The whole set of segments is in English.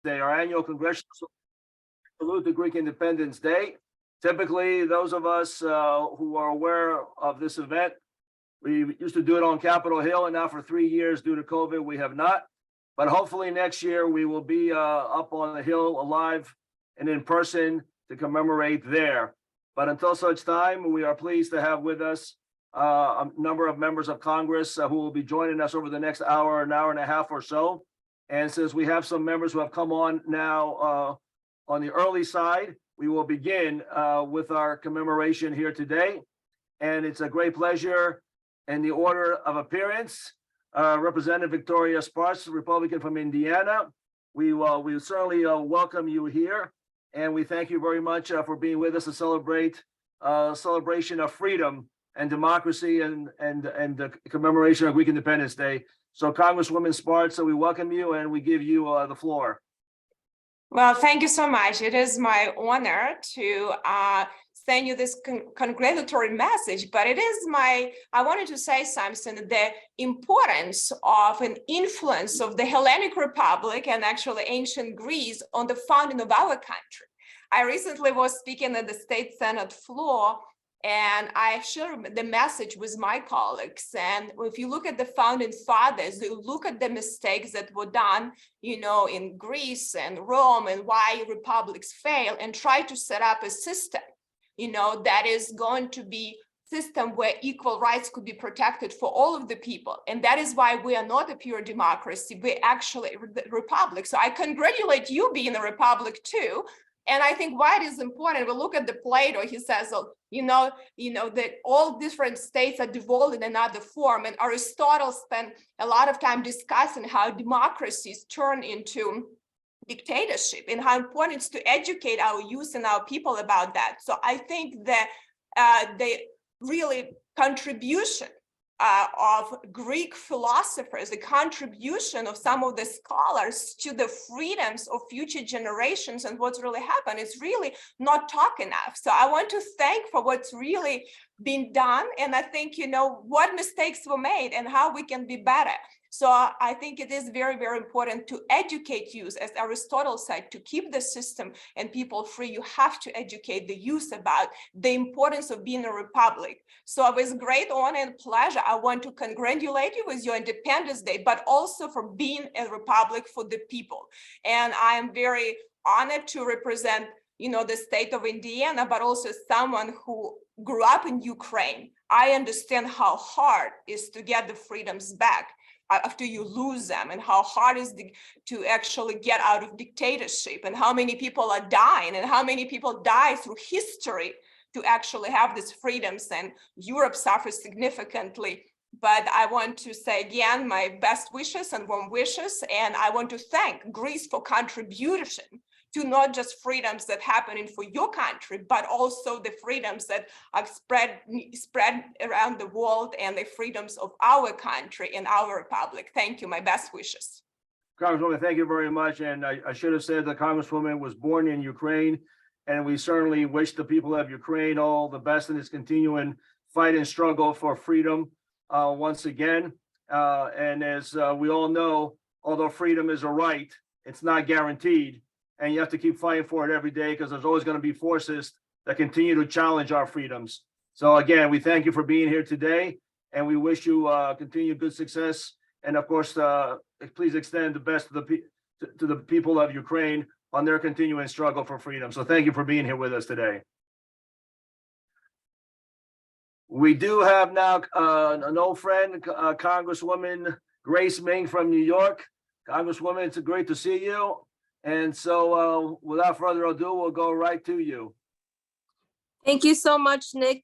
Day, our annual Congressional Salute to Greek Independence Day. Typically, those of us who are aware of this event, we used to do it on Capitol Hill, and now for 3 years due to COVID, we have not. But hopefully next year we will be up on the Hill alive and in person to commemorate there. But until such time, we are pleased to have with us a number of members of Congress who will be joining us over the next hour, an hour and a half or so. And since we have some members who have come on now on the early side, we will begin with our commemoration here today. And it's a great pleasure in the order of appearance, Representative Victoria Sparks, Republican from Indiana. We certainly welcome you here. And we thank you very much for being with us to celebrate celebration of freedom and democracy and the commemoration of Greek Independence Day. So Congresswoman Sparks, so we welcome you and we give you the floor. Well, thank you so much. It is my honor to send you this congratulatory message, but I wanted to say something, the importance of an influence of the Hellenic Republic and actually ancient Greece on the founding of our country. I recently was speaking at the State Senate floor, and I shared the message with my colleagues. And if you look at the founding fathers, you look at the mistakes that were done, in Greece and Rome and why republics fail, and try to set up a system, that is going to be system where equal rights could be protected for all of the people. And that is why we are not a pure democracy. We're actually a republic. So I congratulate you being a republic too. And I think why it is important, we look at the Plato, he says, that all different states are devolved in another form. And Aristotle spent a lot of time discussing how democracies turn into dictatorship and how important it's to educate our youth and our people about that. So I think that the really contribution of Greek philosophers, the contribution of some of the scholars to the freedoms of future generations and what's really happened is really not talked enough. So I want to thank for what's really been done. And I think, what mistakes were made and how we can be better. So I think it is very, very important to educate youth, as Aristotle said, to keep the system and people free. You have to educate the youth about the importance of being a republic. So with great honor and pleasure, I want to congratulate you with your Independence Day, but also for being a republic for the people. And I am very honored to represent, the state of Indiana, but also someone who grew up in Ukraine. I understand how hard it is to get the freedoms back after you lose them, and how hard it is to actually get out of dictatorship, and how many people are dying, and how many people die through history to actually have these freedoms. And Europe suffers significantly. But I want to say again, my best wishes and warm wishes. And I want to thank Greece for contribution to not just freedoms that happening for your country, but also the freedoms that are spread around the world, and the freedoms of our country and our republic. Thank you. My best wishes. Congresswoman, thank you very much. And I should have said the Congresswoman was born in Ukraine, and we certainly wish the people of Ukraine all the best in this continuing fight and struggle for freedom once again. And as we all know, although freedom is a right, it's not guaranteed. And you have to keep fighting for it every day, because there's always going to be forces that continue to challenge our freedoms. So again, we thank you for being here today, and we wish you continued good success. And of course, please extend the best to the people of Ukraine on their continuing struggle for freedom. So thank you for being here with us today. We do have now an old friend, Congresswoman Grace Ming from New York. Congresswoman, it's great to see you. And so without further ado, we'll go right to you. Thank you so much, Nick.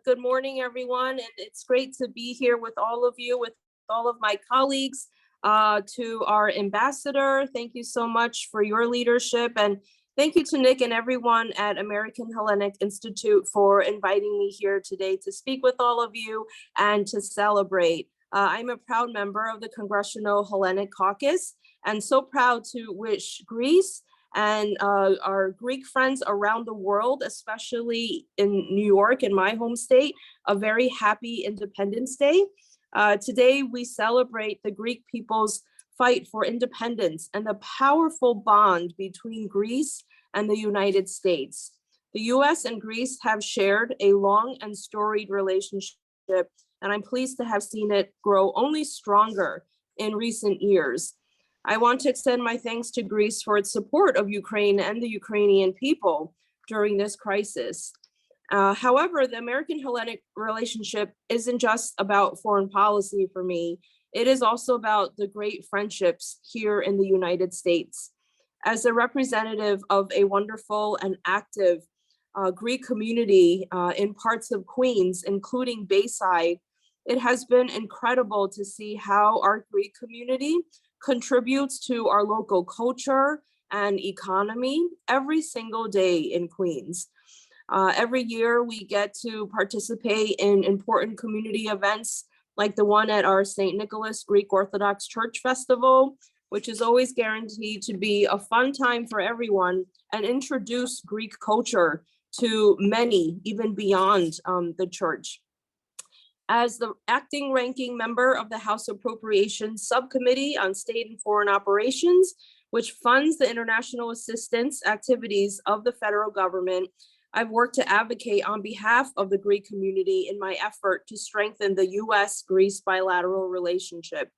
Good morning, everyone. And it's great to be here with all of you, with all of my colleagues. To our ambassador, thank you so much for your leadership. And thank you to Nick and everyone at American Hellenic Institute for inviting me here today to speak with all of you and to celebrate. I'm a proud member of the Congressional Hellenic Caucus, and so proud to wish Greece and our Greek friends around the world, especially in New York, in my home state, a very happy Independence Day. Today, we celebrate the Greek people's fight for independence and the powerful bond between Greece and the United States. The US and Greece have shared a long and storied relationship, and I'm pleased to have seen it grow only stronger in recent years. I want to extend my thanks to Greece for its support of Ukraine and the Ukrainian people during this crisis. However, the American-Hellenic relationship isn't just about foreign policy for me. It is also about the great friendships here in the United States. As a representative of a wonderful and active Greek community in parts of Queens, including Bayside, it has been incredible to see how our Greek community contributes to our local culture and economy every single day in Queens. Every year we get to participate in important community events like the one at our St. Nicholas Greek Orthodox Church Festival, which is always guaranteed to be a fun time for everyone and introduce Greek culture to many, even beyond the church. As the acting ranking member of the House Appropriations Subcommittee on State and Foreign Operations, which funds the international assistance activities of the federal government, I've worked to advocate on behalf of the Greek community in my effort to strengthen the US-Greece bilateral relationship.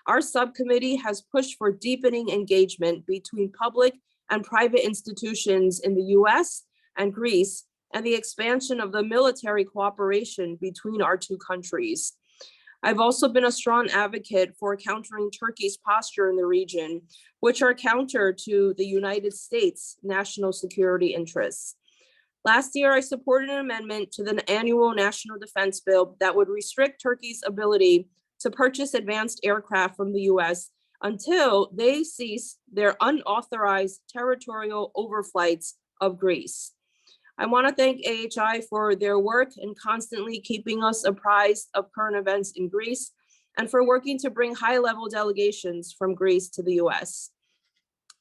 Our subcommittee has pushed for deepening engagement between public and private institutions in the US and Greece, and the expansion of the military cooperation between our two countries. I've also been a strong advocate for countering Turkey's posture in the region, which are counter to the United States' national security interests. Last year, I supported an amendment to the annual national defense bill that would restrict Turkey's ability to purchase advanced aircraft from the US until they cease their unauthorized territorial overflights of Greece. I want to thank AHI for their work in constantly keeping us apprised of current events in Greece and for working to bring high-level delegations from Greece to the US.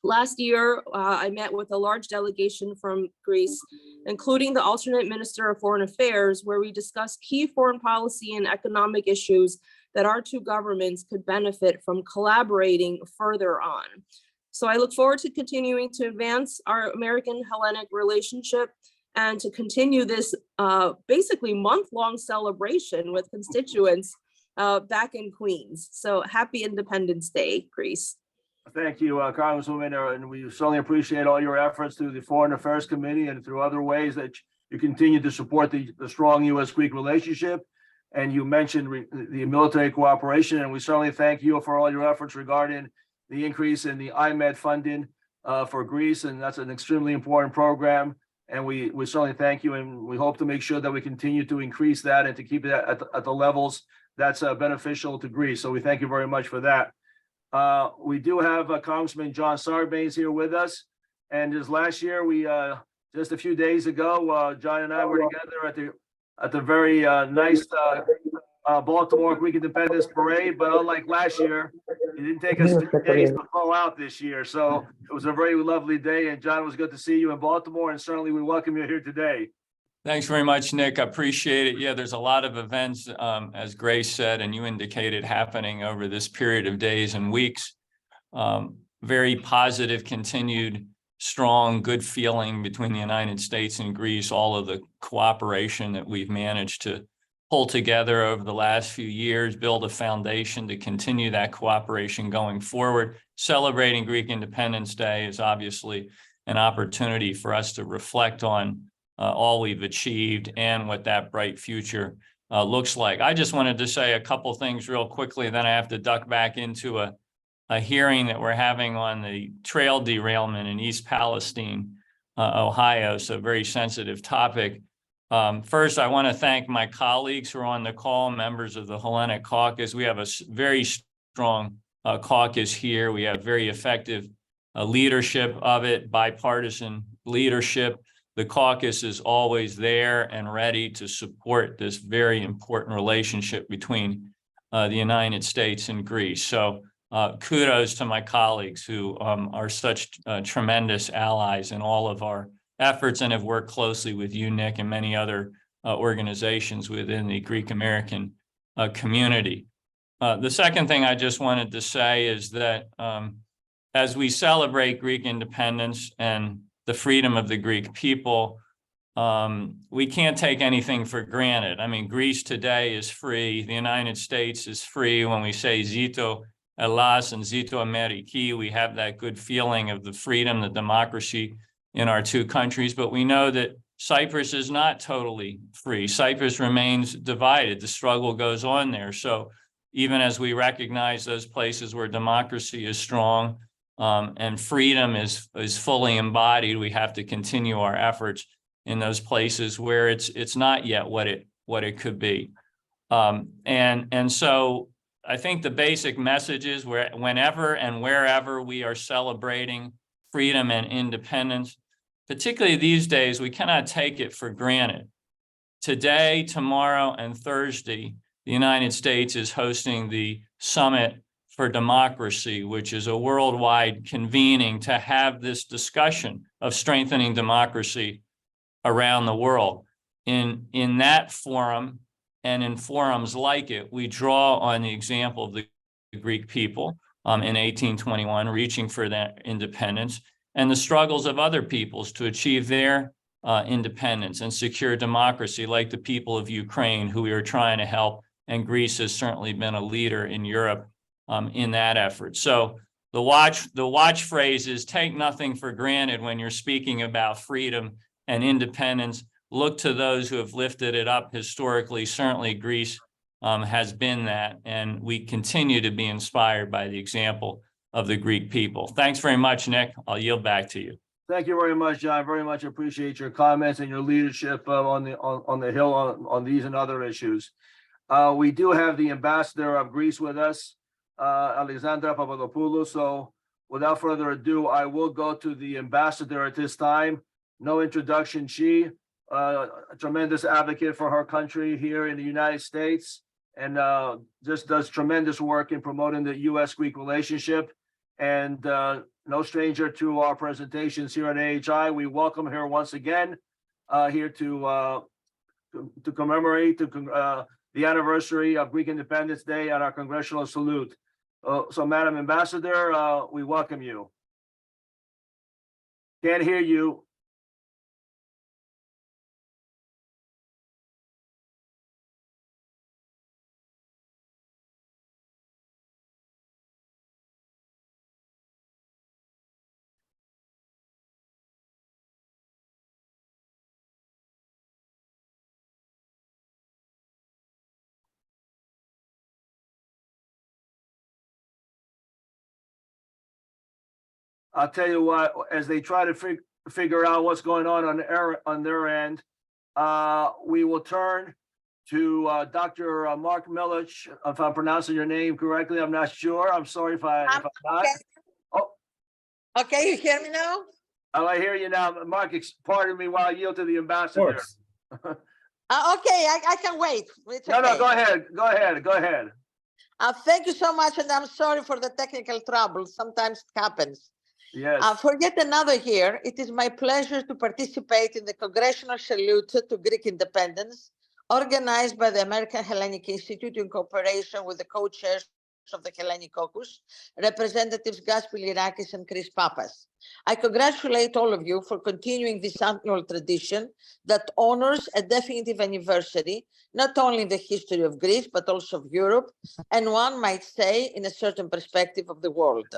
Last year, I met with a large delegation from Greece, including the alternate Minister of Foreign Affairs, where we discussed key foreign policy and economic issues that our two governments could benefit from collaborating further on. So I look forward to continuing to advance our American-Hellenic relationship and to continue this basically month-long celebration with constituents back in Queens. So happy Independence Day, Greece. Thank you, Congresswoman, and we certainly appreciate all your efforts through the Foreign Affairs Committee and through other ways that you continue to support the strong U.S.-Greek relationship. And you mentioned the military cooperation, and we certainly thank you for all your efforts regarding the increase in the IMED funding for Greece, and that's an extremely important program. And we certainly thank you, and we hope to make sure that we continue to increase that and to keep it at the levels that's beneficial to Greece. So we thank you very much for that. We do have Congressman John Sarbanes here with us. And just last year, just a few days ago, John and I were together at the very nice Baltimore Greek Independence Parade. But unlike last year, it didn't take us 3 days to fall out this year. So it was a very lovely day. And John, it was good to see you in Baltimore. And certainly we welcome you here today. Thanks very much, Nick. I appreciate it. Yeah, there's a lot of events, as Grace said, and you indicated, happening over this period of days and weeks. Very positive, continued, strong, good feeling between the United States and Greece, all of the cooperation that we've managed to pull together over the last few years, build a foundation to continue that cooperation going forward. Celebrating Greek Independence Day is obviously an opportunity for us to reflect on all we've achieved and what that bright future looks like. I just wanted to say a couple things real quickly, then I have to duck back into a hearing that we're having on the trail derailment in East Palestine, Ohio, so a very sensitive topic. First, I want to thank my colleagues who are on the call, members of the Hellenic Caucus. We have a very strong caucus here. We have very effective leadership of it, bipartisan leadership. The caucus is always there and ready to support this very important relationship between the United States and Greece. So kudos to my colleagues who are such tremendous allies in all of our efforts and have worked closely with you, Nick, and many other organizations within the Greek American community. The second thing I just wanted to say is that as we celebrate Greek independence and the freedom of the Greek people, we can't take anything for granted. I mean, Greece today is free. The United States is free. When we say Zito Elas and Zito Ameriki, we have that good feeling of the freedom, the democracy in our two countries. But we know that Cyprus is not totally free. Cyprus remains divided. The struggle goes on there. So even as we recognize those places where democracy is strong and freedom is fully embodied, we have to continue our efforts in those places where it's not yet what it could be. And so I think the basic message is whenever and wherever we are celebrating freedom and independence, particularly these days, we cannot take it for granted. Today, tomorrow, and Thursday, the United States is hosting the Summit for Democracy, which is a worldwide convening to have this discussion of strengthening democracy around the world. In that forum and in forums like it, we draw on the example of the Greek people in 1821, reaching for that independence, and the struggles of other peoples to achieve their independence and secure democracy, like the people of Ukraine, who we are trying to help. And Greece has certainly been a leader in Europe in that effort. So the watch phrase is take nothing for granted when you're speaking about freedom and independence. Look to those who have lifted it up historically. Certainly Greece has been that, and we continue to be inspired by the example of the Greek people. Thanks very much, Nick. I'll yield back to you. Thank you very much, John. Very much appreciate your comments and your leadership on the Hill on these and other issues. We do have the ambassador of Greece with us, Alexandra Papadopoulos. So without further ado, I will go to the ambassador at this time. No introduction. She, a tremendous advocate for her country here in the United States, and just does tremendous work in promoting the U.S.-Greek relationship. And no stranger to our presentations here at AHI. We welcome her once again here to commemorate the anniversary of Greek Independence Day and our Congressional salute. So, Madam Ambassador, we welcome you. Can't hear you. I'll tell you what, as they try to figure out what's going on their end, we will turn to Dr. Mark Milich. If I'm pronouncing your name correctly, I'm not sure. I'm sorry if I'm not. Okay. Oh, Okay, you hear me now? I hear you now. Mark, pardon me while I yield to the ambassador. Okay, I can wait. It's No, okay. go ahead. Go ahead. Thank you so much, and I'm sorry for the technical trouble. Sometimes it happens. Yes. For yet another year, it is my pleasure to participate in the Congressional salute to Greek independence, organized by the American Hellenic Institute in cooperation with the co-chairs of the Hellenic Caucus, Representatives Gas Bilirakis and Chris Papas. I congratulate all of you for continuing this annual tradition that honors a definitive anniversary, not only in the history of Greece, but also of Europe, and one might say in a certain perspective of the world.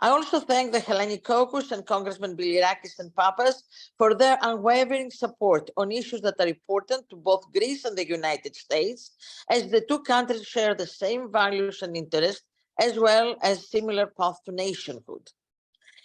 I also thank the Hellenic Caucus and Congressman Bilirakis and Papas for their unwavering support on issues that are important to both Greece and the United States, as the two countries share the same values and interests, as well as similar path to nationhood.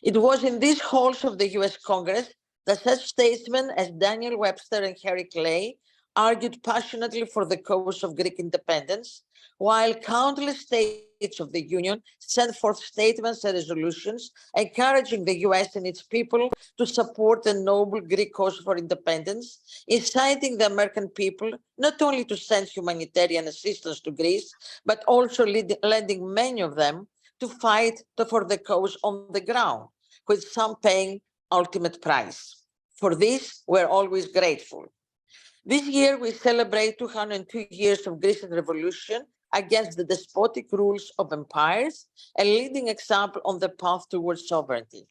It was in these halls of the US Congress that such statesmen as Daniel Webster and Harry Clay argued passionately for the cause of Greek independence, while countless states of the Union sent forth statements and resolutions encouraging the US and its people to support the noble Greek cause for independence, inciting the American people not only to send humanitarian assistance to Greece, but also lending many of them to fight for the cause on the ground, with some paying ultimate price. For this, we're always grateful. This year, we celebrate 202 years of Grecian Revolution against the despotic rules of empires, a leading example on the path towards sovereignty.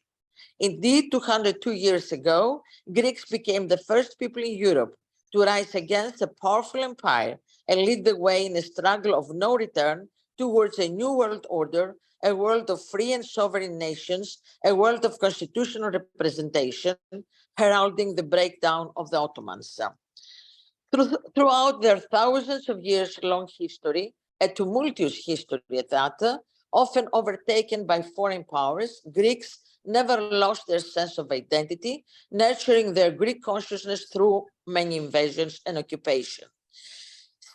Indeed, 202 years ago, Greeks became the first people in Europe to rise against a powerful empire and lead the way in a struggle of no return towards a new world order, a world of free and sovereign nations, a world of constitutional representation, heralding the breakdown of the Ottomans. Throughout their thousands of years long history, a tumultuous history at that, often overtaken by foreign powers, Greeks never lost their sense of identity, nurturing their Greek consciousness through many invasions and occupation.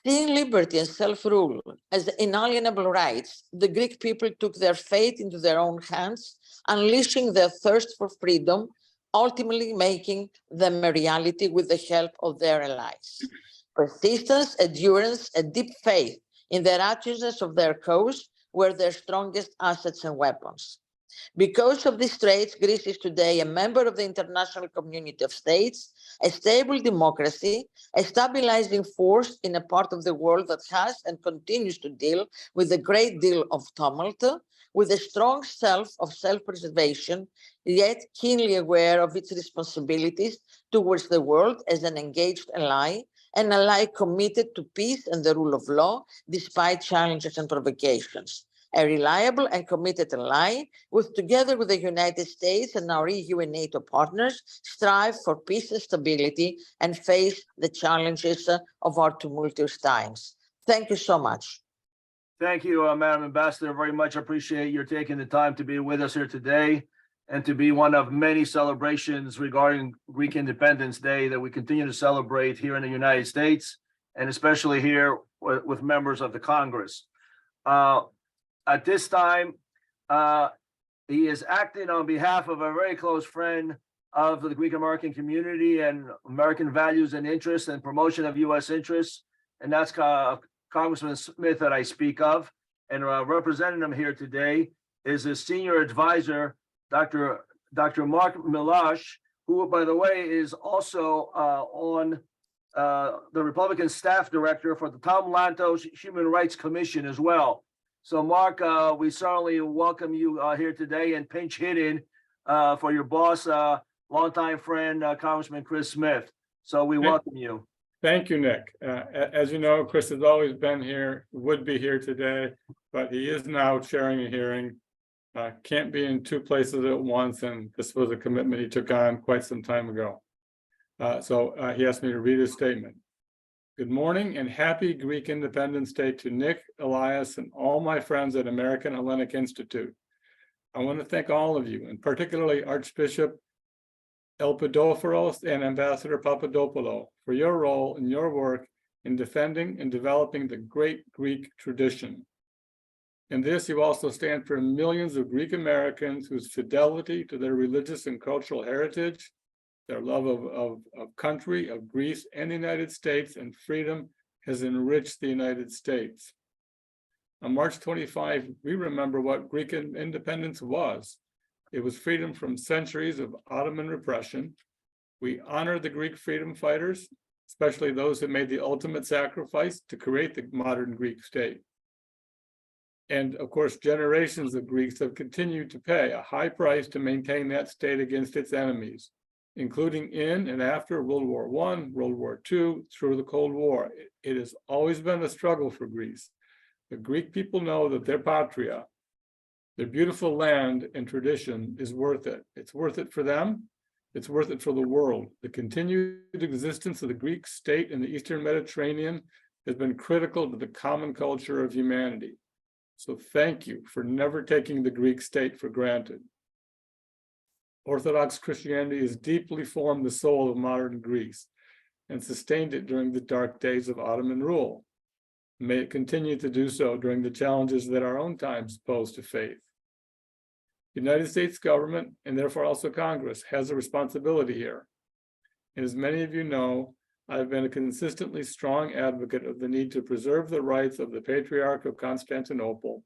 Seeing liberty and self-rule as inalienable rights, the Greek people took their fate into their own hands, unleashing their thirst for freedom, ultimately making them a reality with the help of their allies. Persistence, endurance, and deep faith in the righteousness of their cause were their strongest assets and weapons. Because of these traits, Greece is today a member of the international community of states, a stable democracy, a stabilizing force in a part of the world that has and continues to deal with a great deal of tumult, with a strong self of self-preservation, yet keenly aware of its responsibilities towards the world as an engaged ally, an ally committed to peace and the rule of law, despite challenges and provocations. A reliable and committed ally, which together with the United States and our EU and NATO partners, strive for peace and stability and face the challenges of our tumultuous times. Thank you so much. Thank you, Madam Ambassador. Very much appreciate your taking the time to be with us here today and to be one of many celebrations regarding Greek Independence Day that we continue to celebrate here in the United States, and especially here with members of the Congress. At this time, he is acting on behalf of a very close friend of the Greek American community and American values and interests and promotion of U.S. interests, and that's Congressman Smith that I speak of. And representing him here today is his senior advisor, Dr. Mark Milash, who, by the way, is also on the Republican staff director for the Tom Lantos Human Rights Commission as well. So, Mark, we certainly welcome you here today and pinch hitting for your boss, longtime friend, Congressman Chris Smith. So we welcome you. Thank you, Nick. As you know, Chris has always been here, would be here today, but he is now chairing a hearing. Can't be in two places at once, and this was a commitment he took on quite some time ago. So he asked me to read his statement. Good morning and happy Greek Independence Day to Nick, Elias, and all my friends at American Hellenic Institute. I want to thank all of you, and particularly Archbishop Elpidophoros and Ambassador Papadopoulou for your role and your work in defending and developing the great Greek tradition. In this, you also stand for millions of Greek Americans whose fidelity to their religious and cultural heritage, their love of country, of Greece and the United States, and freedom has enriched the United States. On March 25, we remember what Greek independence was. It was freedom from centuries of Ottoman repression. We honor the Greek freedom fighters, especially those who made the ultimate sacrifice to create the modern Greek state. And of course, generations of Greeks have continued to pay a high price to maintain that state against its enemies, including in and after World War I, World War II, through the Cold War. It has always been a struggle for Greece. The Greek people know that their patria, their beautiful land and tradition is worth it. It's worth it for them. It's worth it for the world. The continued existence of the Greek state in the Eastern Mediterranean has been critical to the common culture of humanity. So thank you for never taking the Greek state for granted. Orthodox Christianity has deeply formed the soul of modern Greece and sustained it during the dark days of Ottoman rule. May it continue to do so during the challenges that our own times pose to faith. The United States government, and therefore also Congress, has a responsibility here. And as many of you know, I've been a consistently strong advocate of the need to preserve the rights of the Patriarch of Constantinople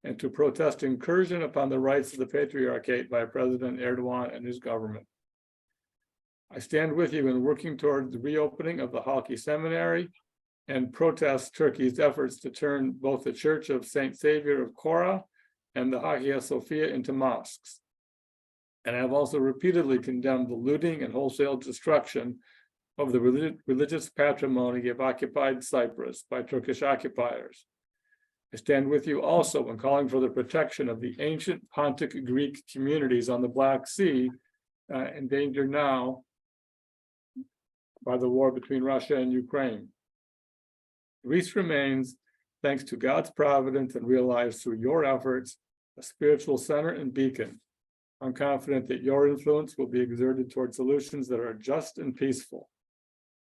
and to protest incursion upon the rights of the Patriarchate by President Erdogan and his government. I stand with you in working toward the reopening of the Halki Seminary and protest Turkey's efforts to turn both the Church of Saint Savior of Kora and the Hagia Sophia into mosques. And I have also repeatedly condemned the looting and wholesale destruction of the religious patrimony of occupied Cyprus by Turkish occupiers. I stand with you also in calling for the protection of the ancient Pontic Greek communities on the Black Sea, endangered now by the war between Russia and Ukraine. Greece remains, thanks to God's providence and realized through your efforts, a spiritual center and beacon. I'm confident that your influence will be exerted toward solutions that are just and peaceful.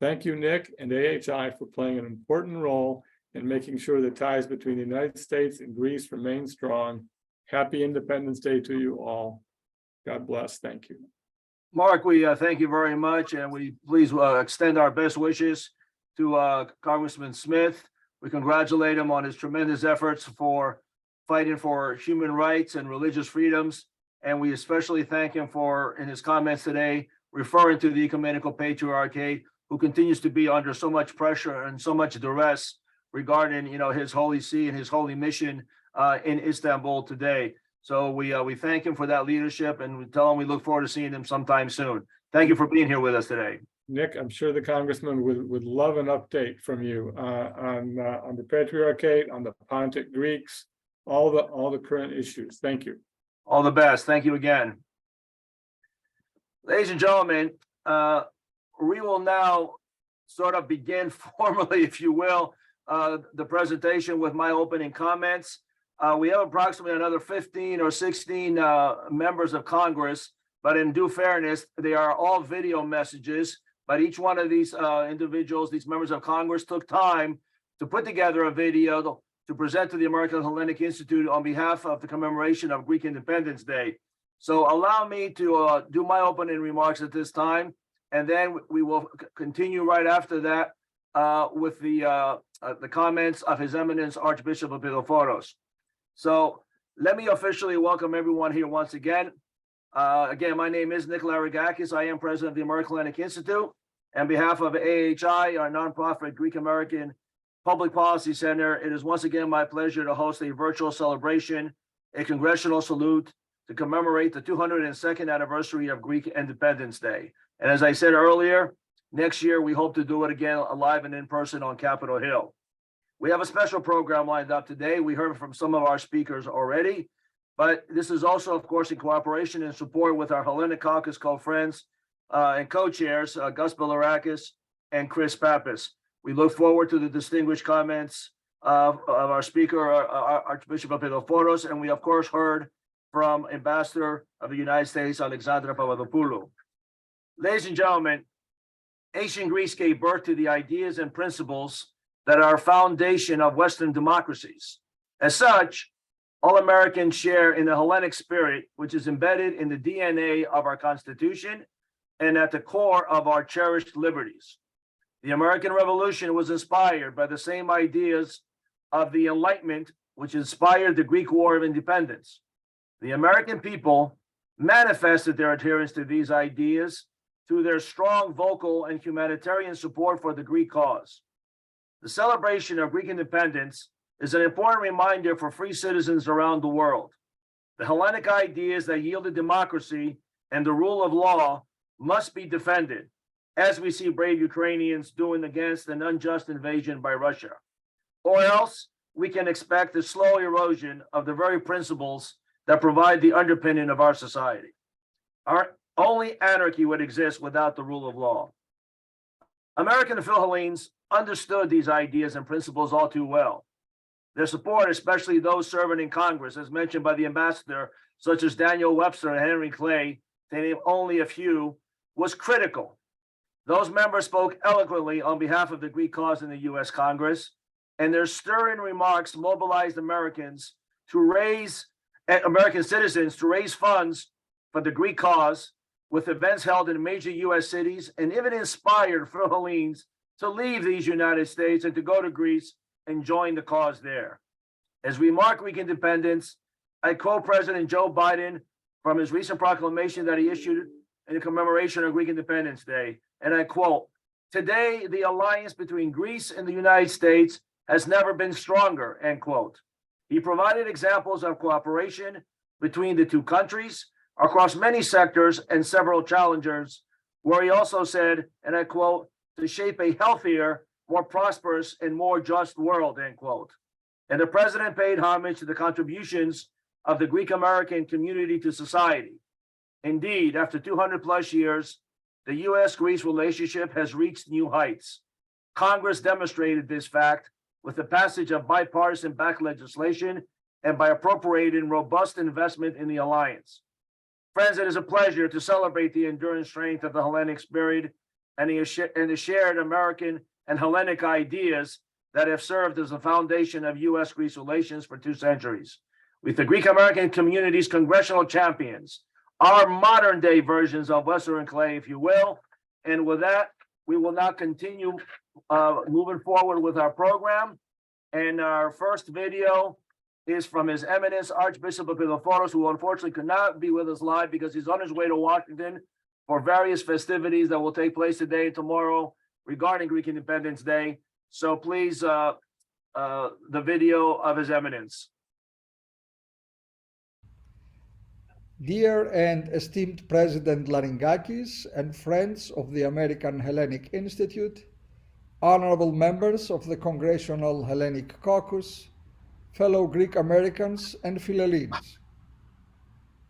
Thank you, Nick and AHI, for playing an important role in making sure the ties between the United States and Greece remain strong. Happy Independence Day to you all. God bless. Thank you. Mark, we thank you very much, and we please extend our best wishes to Congressman Smith. We congratulate him on his tremendous efforts for fighting for human rights and religious freedoms. And we especially thank him for, in his comments today, referring to the Ecumenical Patriarchate, who continues to be under so much pressure and so much duress regarding, his Holy See and his holy mission in Istanbul today. So we thank him for that leadership, and we tell him we look forward to seeing him sometime soon. Thank you for being here with us today. Nick, I'm sure the congressman would love an update from you on the Patriarchate, on the Pontic Greeks, all the current issues. Thank you. All the best. Thank you again. Ladies and gentlemen, we will now sort of begin formally, if you will, the presentation with my opening comments. We have approximately another 15 or 16 members of Congress, but in due fairness, they are all video messages. But each one of these individuals, these members of Congress, took time to put together a video to present to the American Hellenic Institute on behalf of the commemoration of Greek Independence Day. So allow me to do my opening remarks at this time, and then we will continue right after that with the comments of His Eminence Archbishop of Epidophoros. So let me officially welcome everyone here once again. Again, my name is Nick Larigakis. I am president of the American Hellenic Institute. On behalf of AHI, our nonprofit Greek American Public Policy Center, it is once again my pleasure to host a virtual celebration, a congressional salute to commemorate the 202nd anniversary of Greek Independence Day. And as I said earlier, next year we hope to do it again live and in person on Capitol Hill. We have a special program lined up today. We heard from some of our speakers already, but this is also, of course, in cooperation and support with our Hellenic Caucus co-friends and co-chairs, Gus Bilirakis and Chris Pappas. We look forward to the distinguished comments of our speaker, Archbishop Epidophoros, and we, of course, heard from Ambassador of the United States, Alexandra Papadopoulou. Ladies and gentlemen, ancient Greece gave birth to the ideas and principles that are foundation of Western democracies. As such, all Americans share in the Hellenic spirit, which is embedded in the DNA of our Constitution and at the core of our cherished liberties. The American Revolution was inspired by the same ideas of the Enlightenment, which inspired the Greek War of Independence. The American people manifested their adherence to these ideas through their strong vocal and humanitarian support for the Greek cause. The celebration of Greek independence is an important reminder for free citizens around the world. The Hellenic ideas that yielded democracy and the rule of law must be defended, as we see brave Ukrainians doing against an unjust invasion by Russia. Or else we can expect the slow erosion of the very principles that provide the underpinning of our society. Only anarchy would exist without the rule of law. American Philhellenes understood these ideas and principles all too well. Their support, especially those serving in Congress, as mentioned by the ambassador, such as Daniel Webster and Henry Clay, to name only a few, was critical. Those members spoke eloquently on behalf of the Greek cause in the U.S. Congress, and their stirring remarks mobilized American citizens to raise funds for the Greek cause, with events held in major U.S. cities, and even inspired Philhellenes to leave these United States and to go to Greece and join the cause there. As we mark Greek independence, I quote President Joe Biden from his recent proclamation that he issued in commemoration of Greek Independence Day, and I quote, Today, the alliance between Greece and the United States has never been stronger, end quote. He provided examples of cooperation between the two countries across many sectors and several challenges, where he also said, and I quote, to shape a healthier, more prosperous, and more just world, end quote. And the president paid homage to the contributions of the Greek American community to society. Indeed, after 200 plus years, the US-Greece relationship has reached new heights. Congress demonstrated this fact with the passage of bipartisan backed legislation and by appropriating robust investment in the alliance. Friends, it is a pleasure to celebrate the enduring strength of the Hellenic spirit and the shared American and Hellenic ideas that have served as the foundation of US-Greece relations for 2 centuries. With the Greek American community's congressional champions, our modern day versions of Western Clay, if you will. And with that, we will now continue moving forward with our program. And our first video is from His Eminence Archbishop of Pilophoros, who unfortunately could not be with us live because he's on his way to Washington for various festivities that will take place today and tomorrow regarding Greek Independence Day. So please, the video of His Eminence. Dear and esteemed President Laringakis and friends of the American Hellenic Institute, honorable members of the Congressional Hellenic Caucus, fellow Greek Americans and Philhellenes.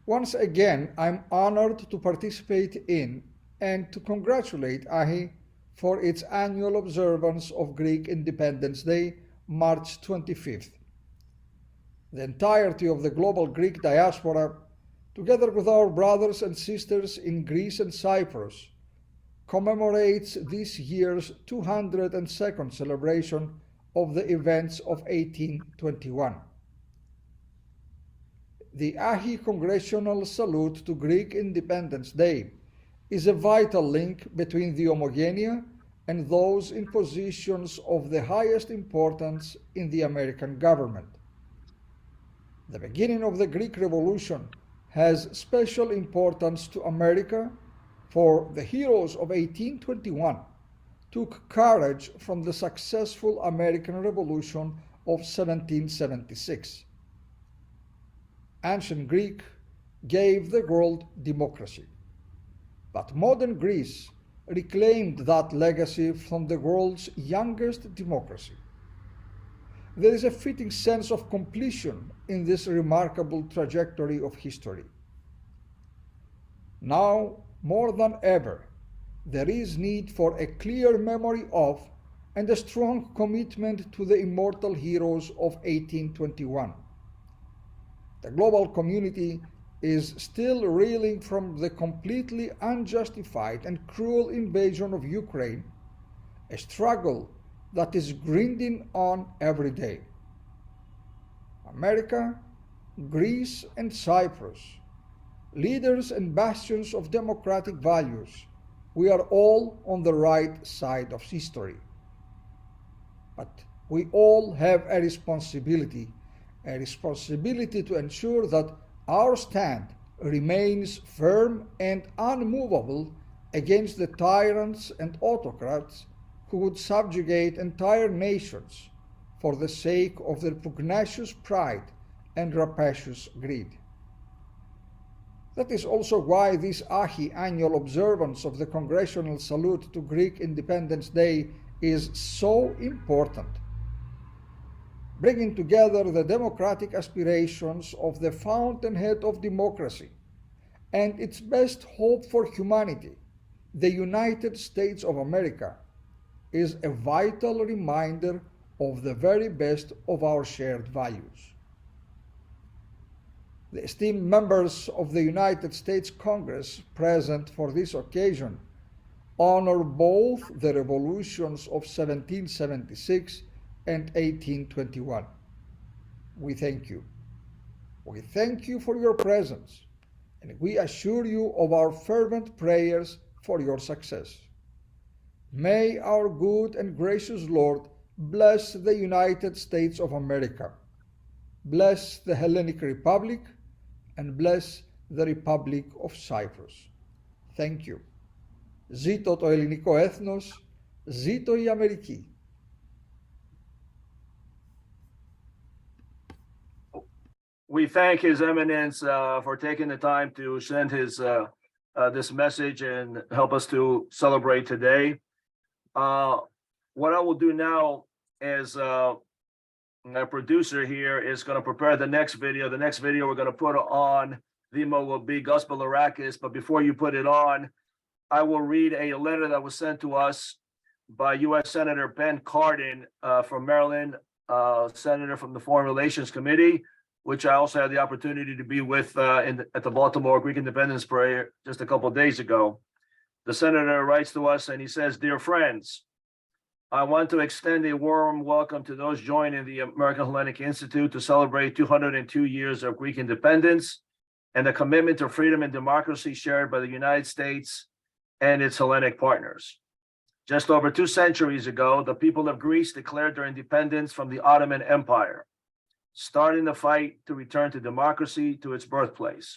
Once again, I'm honored to participate in and to congratulate AHI for its annual observance of Greek Independence Day, March 25th. The entirety of the global Greek diaspora, together with our brothers and sisters in Greece and Cyprus, commemorates this year's 202nd celebration of the events of 1821. The AHI Congressional salute to Greek Independence Day is a vital link between the Homogenia and those in positions of the highest importance in the American government. The beginning of the Greek Revolution has special importance to America, for the heroes of 1821 took courage from the successful American Revolution of 1776. Ancient Greek gave the world democracy, but modern Greece reclaimed that legacy from the world's youngest democracy. There is a fitting sense of completion in this remarkable trajectory of history. Now, more than ever, there is need for a clear memory of and a strong commitment to the immortal heroes of 1821. The global community is still reeling from the completely unjustified and cruel invasion of Ukraine, a struggle that is grinding on every day. America, Greece, and Cyprus, leaders and bastions of democratic values, we are all on the right side of history. But we all have a responsibility to ensure that our stand remains firm and unmovable against the tyrants and autocrats who would subjugate entire nations for the sake of their pugnacious pride and rapacious greed. That is also why this AHI annual observance of the Congressional salute to Greek Independence Day is so important. Bringing together the democratic aspirations of the fountainhead of democracy and its best hope for humanity, the United States of America, is a vital reminder of the very best of our shared values. The esteemed members of the United States Congress present for this occasion honor both the revolutions of 1776 and 1821. We thank you. We thank you for your presence, and we assure you of our fervent prayers for your success. May our good and gracious Lord bless the United States of America, bless the Hellenic Republic, and bless the Republic of Cyprus. Thank you. Ζήτω το ελληνικό έθνος, Ζήτω η Αμερική. We thank His Eminence for taking the time to send his this message and help us to celebrate today. What I will do now is my producer here is going to prepare the next video. The next video we're going to put on Vimo will be Gus Bilirakis. But before you put it on, I will read a letter that was sent to us by U.S. Senator Ben Cardin from Maryland, Senator from the Foreign Relations Committee, which I also had the opportunity to be with at the Baltimore Greek Independence Parade just a couple of days ago. The senator writes to us and he says, "Dear friends, I want to extend a warm welcome to those joining the American Hellenic Institute to celebrate 202 years of Greek independence and the commitment to freedom and democracy shared by the United States and its Hellenic partners. Just over 2 centuries ago, the people of Greece declared their independence from the Ottoman Empire, starting the fight to return to democracy to its birthplace.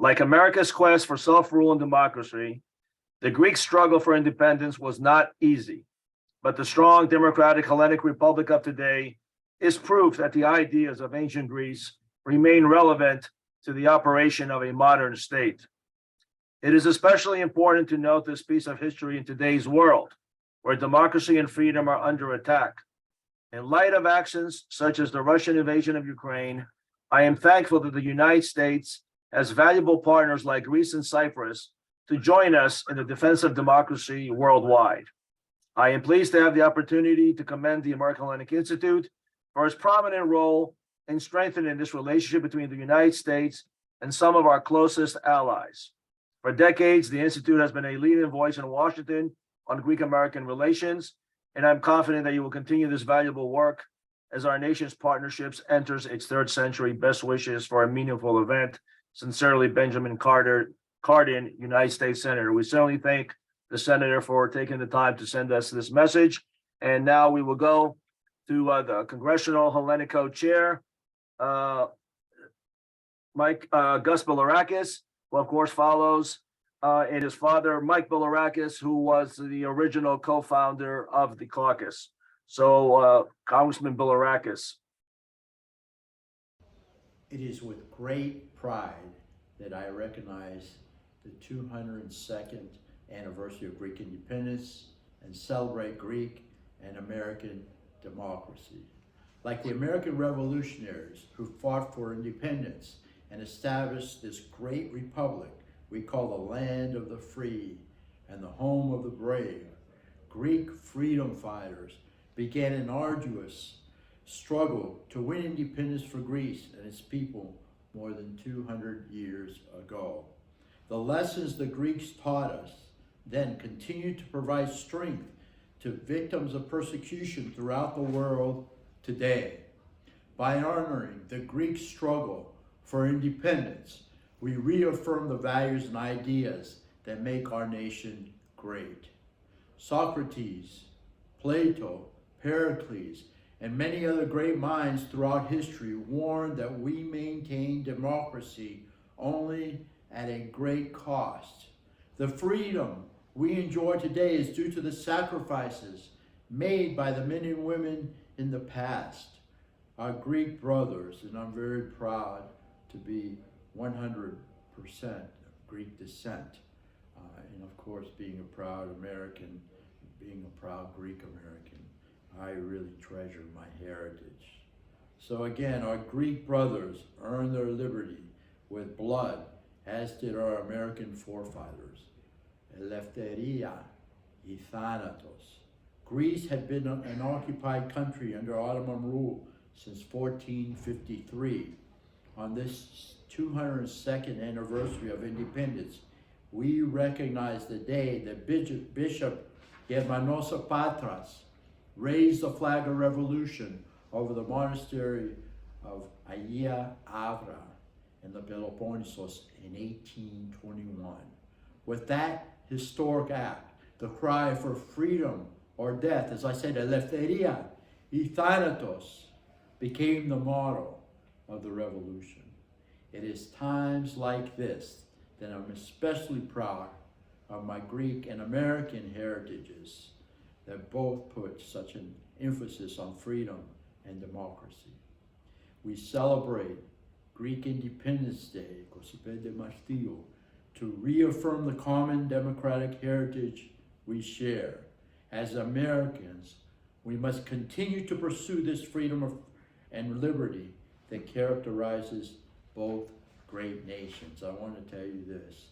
Like America's quest for self-rule and democracy, the Greek struggle for independence was not easy, but the strong democratic Hellenic Republic of today is proof that the ideas of ancient Greece remain relevant to the operation of a modern state. It is especially important to note this piece of history in today's world, where democracy and freedom are under attack. In light of actions such as the Russian invasion of Ukraine, I am thankful that the United States has valuable partners like Greece and Cyprus to join us in the defense of democracy worldwide. I am pleased to have the opportunity to commend the American Hellenic Institute for its prominent role in strengthening this relationship between the United States and some of our closest allies. For decades, the Institute has been a leading voice in Washington on Greek-American relations, and I'm confident that you will continue this valuable work as our nation's partnerships enters its 3rd century. Best wishes for a meaningful event. Sincerely, Benjamin Cardin, United States Senator. We certainly thank the Senator for taking the time to send us this message. And now we will go to the Congressional Hellenic Co-Chair, Gus Bilirakis, who of course follows and his father, Mike Bilirakis, who was the original co-founder of the caucus. So, Congressman Bilirakis. It is with great pride that I recognize the 202nd anniversary of Greek independence and celebrate Greek and American democracy. Like the American revolutionaries who fought for independence and established this great republic we call the land of the free and the home of the brave, Greek freedom fighters began an arduous struggle to win independence for Greece and its people more than 200 years ago. The lessons the Greeks taught us then continue to provide strength to victims of persecution throughout the world today. By honoring the Greek struggle for independence, we reaffirm the values and ideas that make our nation great. Socrates, Plato, Pericles, and many other great minds throughout history warned that we maintain democracy only at a great cost. The freedom we enjoy today is due to the sacrifices made by the men and women in the past. Our Greek brothers, and I'm very proud to be 100% of Greek descent. And of course, being a proud American, being a proud Greek American, I really treasure my heritage. So again, our Greek brothers earned their liberty with blood, as did our American forefathers. Eleftheria y thanatos. Greece had been an occupied country under Ottoman rule since 1453. On this 202nd anniversary of independence, we recognize the day that Bishop Germanos Patras raised the flag of revolution over the monastery of Agia Avra in the Peloponnesos in 1821. With that historic act, the cry for freedom or death, as I said, eleftheria y thanatos, became the motto of the revolution. It is times like this that I'm especially proud of my Greek and American heritages. that both put such an emphasis on freedom and democracy. We celebrate Greek Independence Day, Kosipé de Martillo, to reaffirm the common democratic heritage we share. As Americans, we must continue to pursue this freedom and liberty that characterizes both great nations. I want to tell you this.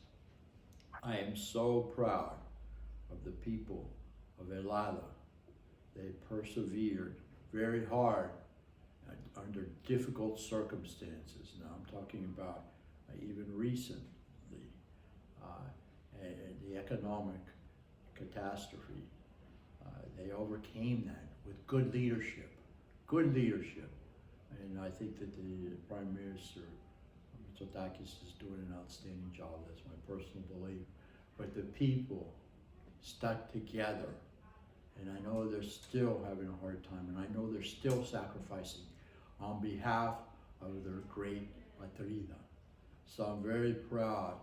I am so proud of the people of Elada. They persevered very hard under difficult circumstances. Now I'm talking about even recently, the economic catastrophe. They overcame that with good leadership, And I think that the Prime Minister, Mitsotakis, is doing an outstanding job. That's my personal belief. But the people stuck together. And I know they're still having a hard time, and I know they're still sacrificing on behalf of their great Matrida. So I'm very proud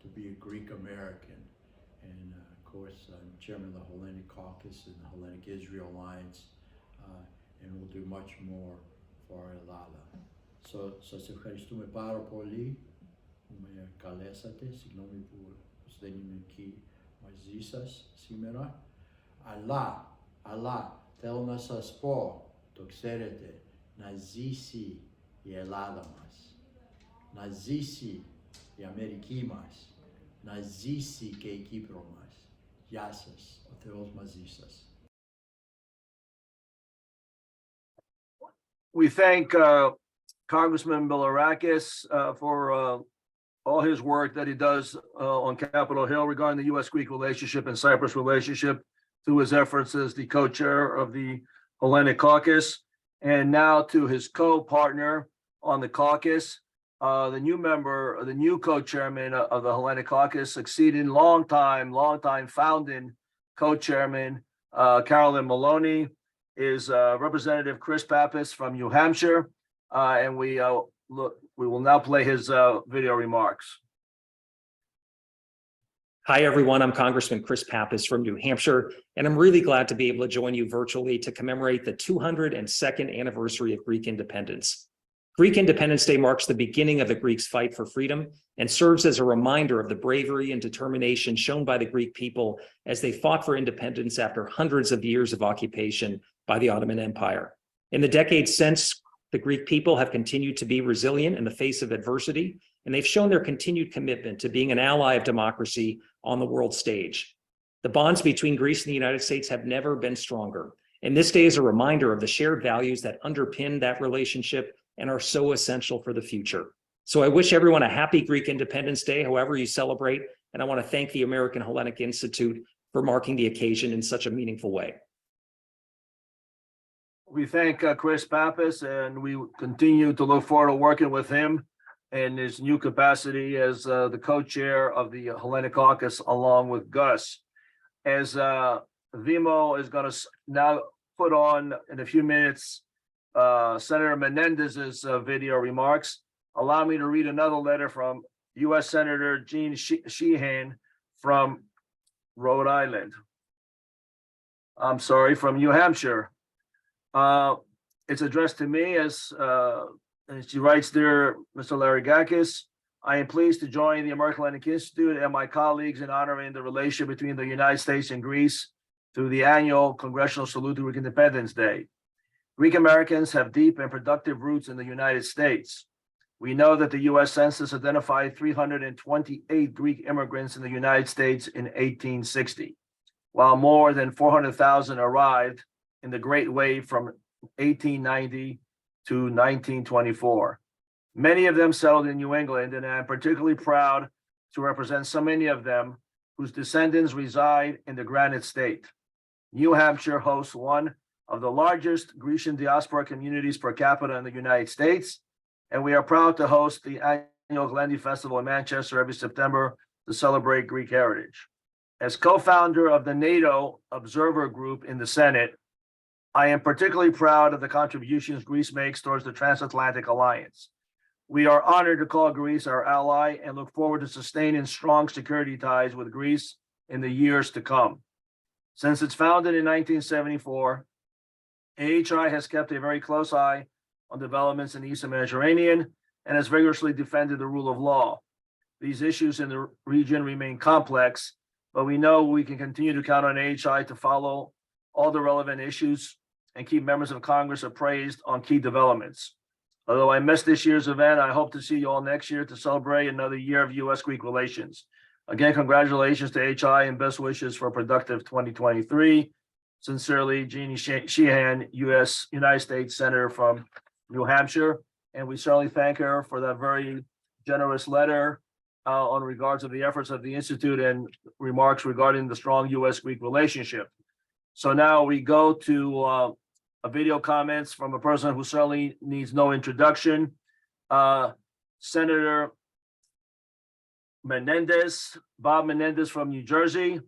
to be a Greek American. And of course, I'm chairman of the Hellenic Caucus and the Hellenic Israel Alliance, and we'll do much more for Ελλάδα. So, σας ευχαριστούμε πάρα πολύ που με καλέσατε. Συγγνώμη που δεν είμαι εκεί μαζί σας σήμερα. Αλλά θέλω να σας πω, το ξέρετε, να ζήσει η Ελλάδα μας, να ζήσει η Αμερική μας, να ζήσει και η Κύπρο μας. Γεια σας, ο Θεός μαζί σας. We thank Congressman Bilirakis for all his work that he does on Capitol Hill regarding the U.S.-Greek relationship and Cyprus relationship through his efforts as the co-chair of the Hellenic Caucus, and now to his co-partner on the caucus, the new co-chairman of the Hellenic Caucus, succeeding longtime founding co-chairman Carolyn Maloney, is Representative Chris Pappas from New Hampshire, and we will now play his video remarks. Hi, everyone. I'm Congressman Chris Pappas from New Hampshire, and I'm really glad to be able to join you virtually to commemorate the 202nd anniversary of Greek independence. Greek Independence Day marks the beginning of the Greeks' fight for freedom and serves as a reminder of the bravery and determination shown by the Greek people as they fought for independence after hundreds of years of occupation by the Ottoman Empire. In the decades since, the Greek people have continued to be resilient in the face of adversity, and they've shown their continued commitment to being an ally of democracy on the world stage. The bonds between Greece and the United States have never been stronger, and this day is a reminder of the shared values that underpin that relationship and are so essential for the future. So I wish everyone a happy Greek Independence Day, however you celebrate, and I want to thank the American Hellenic Institute for marking the occasion in such a meaningful way. We thank Chris Pappas, and we continue to look forward to working with him in his new capacity as the co-chair of the Hellenic Caucus, along with Gus. As Vimo is going to now put on in a few minutes Senator Menendez's video remarks, allow me to read another letter from U.S. Senator Gene Sheehan from Rhode Island. I'm sorry, from New Hampshire. It's addressed to me as, and she writes there, Mr. Larigakis, I am pleased to join the American Hellenic Institute and my colleagues in honoring the relation between the United States and Greece through the annual Congressional Salute to Greek Independence Day. Greek Americans have deep and productive roots in the United States. We know that the U.S. Census identified 328 Greek immigrants in the United States in 1860, while more than 400,000 arrived in the Great Wave from 1890 to 1924. Many of them settled in New England, and I'm particularly proud to represent so many of them whose descendants reside in the Granite State. New Hampshire hosts one of the largest Grecian diaspora communities per capita in the United States, and we are proud to host the annual Hellenic Festival in Manchester every September to celebrate Greek heritage. As co-founder of the NATO Observer Group in the Senate, I am particularly proud of the contributions Greece makes towards the Transatlantic Alliance. We are honored to call Greece our ally and look forward to sustaining strong security ties with Greece in the years to come. Since its founded in 1974, AHI has kept a very close eye on developments in the Eastern Mediterranean and has vigorously defended the rule of law. These issues in the region remain complex, but we know we can continue to count on AHI to follow all the relevant issues and keep members of Congress appraised on key developments. Although I missed this year's event, I hope to see you all next year to celebrate another year of U.S.-Greek relations. Again, congratulations to AHI and best wishes for a productive 2023. Sincerely, Jeannie Sheehan, United States Senator from New Hampshire. And we certainly thank her for that very generous letter on regards of the efforts of the Institute and remarks regarding the strong U.S.-Greek relationship. So now we go to a video comments from a person who certainly needs no introduction. Senator Menendez, Bob Menendez from New Jersey,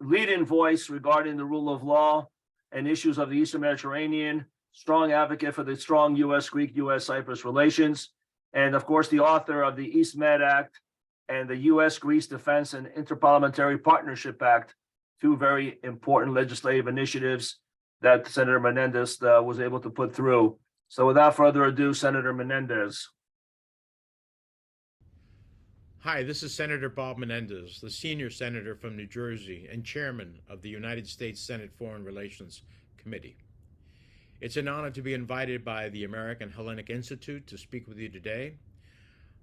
leading voice regarding the rule of law and issues of the Eastern Mediterranean, strong advocate for the strong U.S.-Greek, U.S.-Cyprus relations, and of course, the author of the East Med Act and the U.S.-Greece Defense and Interparliamentary Partnership Act, two very important legislative initiatives that Senator Menendez was able to put through. So without further ado, Senator Menendez. Hi, this is Senator Bob Menendez, the senior senator from New Jersey and chairman of the United States Senate Foreign Relations Committee. It's an honor to be invited by the American Hellenic Institute to speak with you today.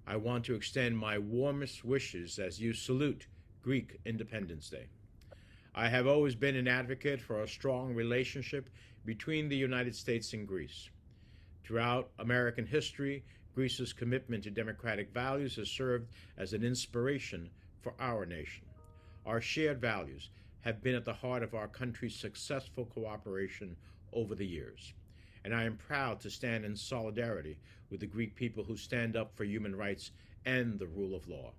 I want to extend my warmest wishes as you salute Greek Independence Day. I have always been an advocate for a strong relationship between the United States and Greece. Throughout American history, Greece's commitment to democratic values has served as an inspiration for our nation. Our shared values have been at the heart of our country's successful cooperation over the years, and I am proud to stand in solidarity with the Greek people who stand up for human rights and the rule of law.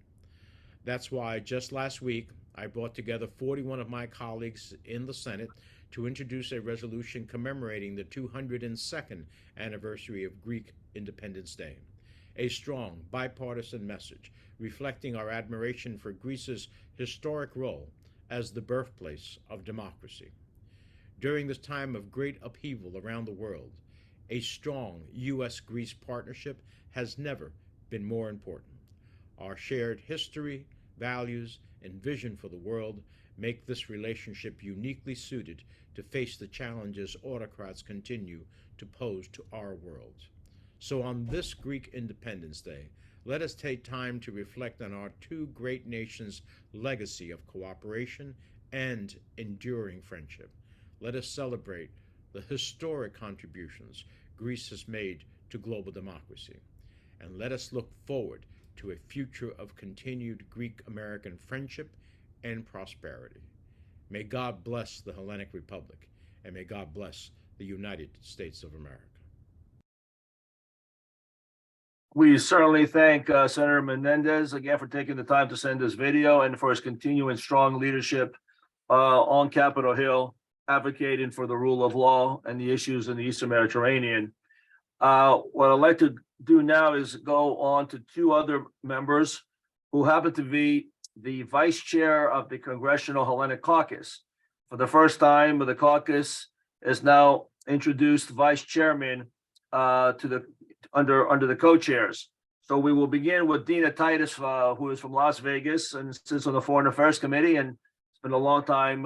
That's why just last week, I brought together 41 of my colleagues in the Senate to introduce a resolution commemorating the 202nd anniversary of Greek Independence Day, a strong bipartisan message reflecting our admiration for Greece's historic role as the birthplace of democracy. During this time of great upheaval around the world, a strong U.S.-Greece partnership has never been more important. Our shared history, values, and vision for the world make this relationship uniquely suited to face the challenges autocrats continue to pose to our world. So on this Greek Independence Day, let us take time to reflect on our two great nations' legacy of cooperation and enduring friendship. Let us celebrate the historic contributions Greece has made to global democracy. And let us look forward to a future of continued Greek-American friendship and prosperity. May God bless the Hellenic Republic, and may God bless the United States of America. We certainly thank Senator Menendez again for taking the time to send this video and for his continuing strong leadership on Capitol Hill, advocating for the rule of law and the issues in the Eastern Mediterranean. What I'd like to do now is go on to two other members who happen to be the vice chair of the Congressional Hellenic Caucus. For the first time, the caucus is now introduced vice chairman to the under the co-chairs. So we will begin with Dina Titus, who is from Las Vegas and sits on the Foreign Affairs Committee and has been a long time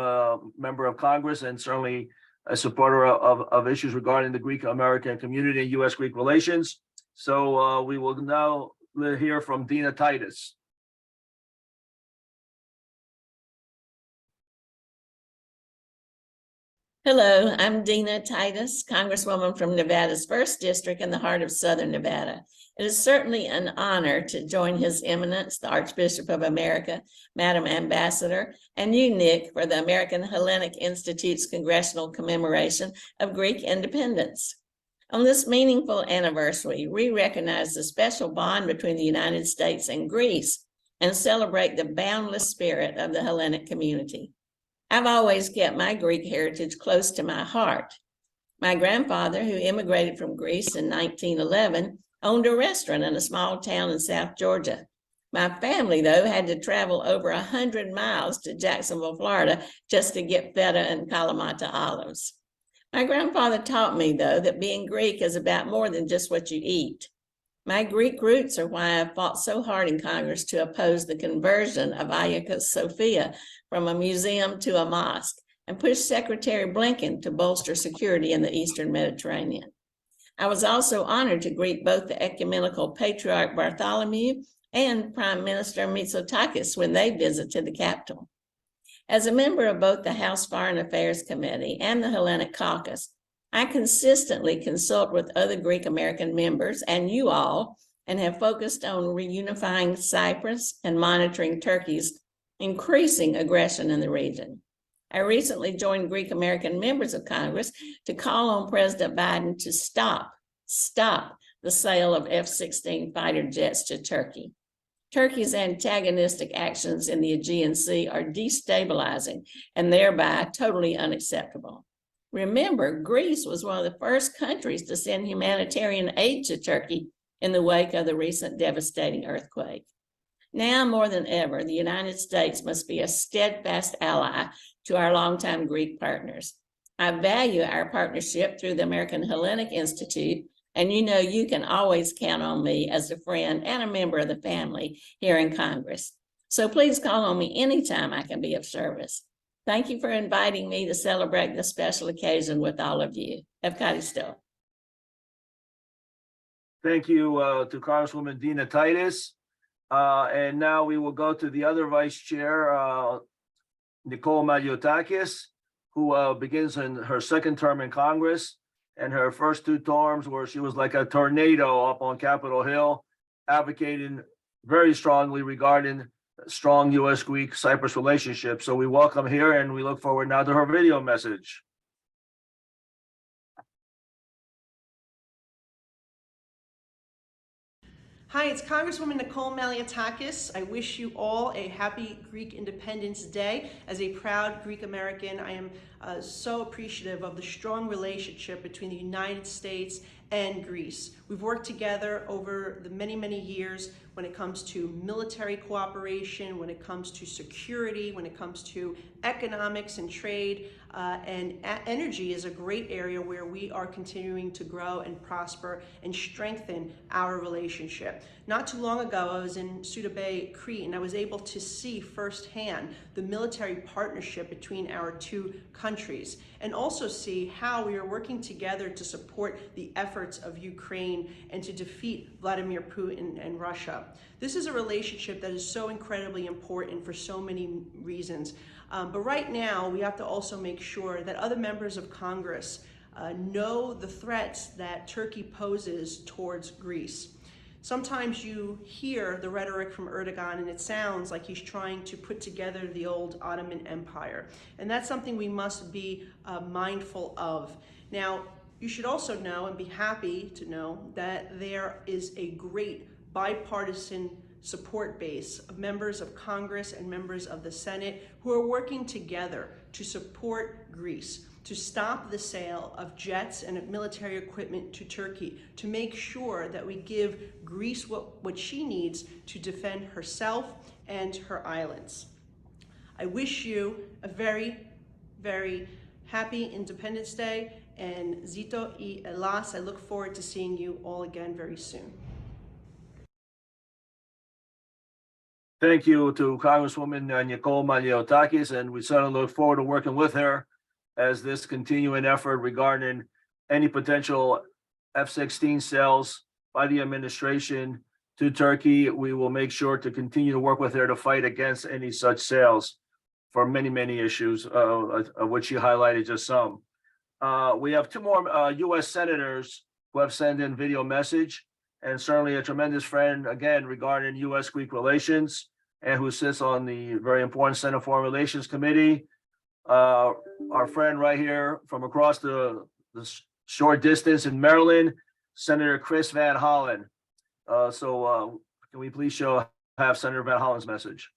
member of Congress and certainly a supporter of issues regarding the Greek American community and U.S.-Greek relations. So we will now hear from Dina Titus. Hello, I'm Dina Titus, Congresswoman from Nevada's 1st District in the heart of Southern Nevada. It is certainly an honor to join His Eminence, the Archbishop of America, Madam Ambassador, and you, Nick, for the American Hellenic Institute's Congressional commemoration of Greek independence. On this meaningful anniversary, we recognize the special bond between the United States and Greece and celebrate the boundless spirit of the Hellenic community. I've always kept my Greek heritage close to my heart. My grandfather, who immigrated from Greece in 1911, owned a restaurant in a small town in South Georgia. My family, though, had to travel over 100 miles to Jacksonville, Florida, just to get feta and Kalamata olives. My grandfather taught me, though, that being Greek is about more than just what you eat. My Greek roots are why I fought so hard in Congress to oppose the conversion of Hagia Sophia from a museum to a mosque and pushed Secretary Blinken to bolster security in the Eastern Mediterranean. I was also honored to greet both the ecumenical patriarch Bartholomew and Prime Minister Mitsotakis when they visited the capital. As a member of both the House Foreign Affairs Committee and the Hellenic Caucus, I consistently consult with other Greek American members and you all, and have focused on reunifying Cyprus and monitoring Turkey's increasing aggression in the region. I recently joined Greek American members of Congress to call on President Biden to stop the sale of F-16 fighter jets to Turkey. Turkey's antagonistic actions in the Aegean Sea are destabilizing and thereby totally unacceptable. Remember, Greece was one of the first countries to send humanitarian aid to Turkey in the wake of the recent devastating earthquake. Now more than ever, the United States must be a steadfast ally to our longtime Greek partners. I value our partnership through the American Hellenic Institute, and you know you can always count on me as a friend and a member of the family here in Congress. So please call on me anytime I can be of service. Thank you for inviting me to celebrate this special occasion with all of you. Evkaristo. Thank you to Congresswoman Dina Titus. And now we will go to the other vice chair, Nicole Maliotakis, who begins in her second term in Congress. And her first two terms where she was like a tornado up on Capitol Hill, advocating very strongly regarding strong U.S.-Greek-Cyprus relationship. So we welcome here and we look forward now to her video message. Hi, it's Congresswoman Nicole Maliotakis. I wish you all a happy Greek Independence Day. As a proud Greek American, I am so appreciative of the strong relationship between the United States and Greece. We've worked together over the many, many years when it comes to military cooperation, when it comes to security, when it comes to economics and trade, and energy is a great area where we are continuing to grow and prosper and strengthen our relationship. Not too long ago, I was in Suda Bay, Crete, and I was able to see firsthand the military partnership between our two countries, and also see how we are working together to support the efforts of Ukraine and to defeat Vladimir Putin and Russia. This is a relationship that is so incredibly important for so many reasons. But right now, we have to also make sure that other members of Congress know the threats that Turkey poses towards Greece. Sometimes you hear the rhetoric from Erdogan and it sounds like he's trying to put together the old Ottoman Empire. And that's something we must be mindful of. Now, you should also know and be happy to know that there is a great bipartisan support base of members of Congress and members of the Senate who are working together to support Greece, to stop the sale of jets and of military equipment to Turkey, to make sure that we give Greece what she needs to defend herself and her islands. I wish you a very, very happy Independence Day, and Zito y Elas. I look forward to seeing you all again very soon. Thank you to Congresswoman Nicole Maliotakis, and we certainly look forward to working with her as this continuing effort regarding any potential F-16 sales by the administration to Turkey. We will make sure to continue to work with her to fight against any such sales for many, many issues, of which she highlighted just some. We have two more U.S. senators who have sent in video message, and certainly a tremendous friend, again, regarding U.S.-Greek relations, and who sits on the very important Senate Foreign Relations Committee. Our friend right here from across the short distance in Maryland, Senator Chris Van Hollen. So can we please have Senator Van Hollen's message?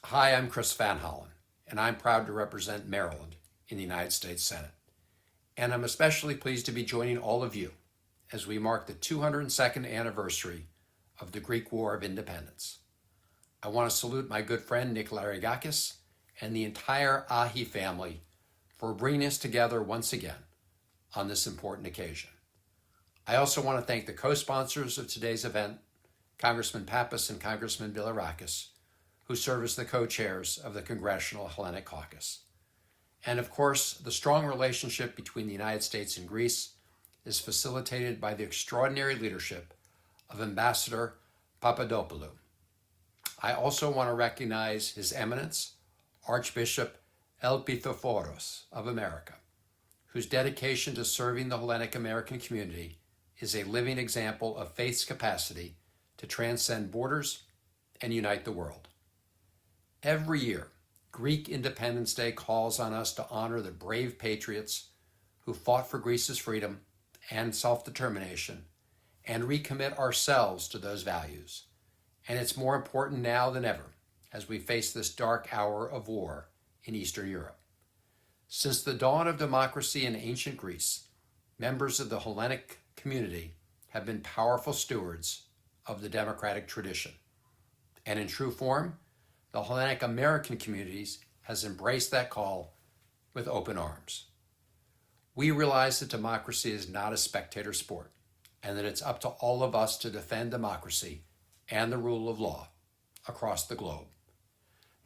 Hi, I'm Chris Van Hollen, and I'm proud to represent Maryland in the United States Senate. And I'm especially pleased to be joining all of you as we mark the 202nd anniversary of the Greek War of Independence. I want to salute my good friend Nick Larigakis and the entire AHI family for bringing us together once again on this important occasion. I also want to thank the co-sponsors of today's event, Congressman Pappas and Congressman Bilirakis, who serve as the co-chairs of the Congressional Hellenic Caucus. And of course, the strong relationship between the United States and Greece is facilitated by the extraordinary leadership of Ambassador Papadopoulou. I also want to recognize His Eminence, Archbishop Elpithophorus of America, whose dedication to serving the Hellenic American community is a living example of faith's capacity to transcend borders and unite the world. Every year, Greek Independence Day calls on us to honor the brave patriots who fought for Greece's freedom and self-determination and recommit ourselves to those values. And it's more important now than ever as we face this dark hour of war in Eastern Europe. Since the dawn of democracy in ancient Greece, members of the Hellenic community have been powerful stewards of the democratic tradition. And in true form, the Hellenic American communities has embraced that call with open arms. We realize that democracy is not a spectator sport, and that it's up to all of us to defend democracy and the rule of law across the globe.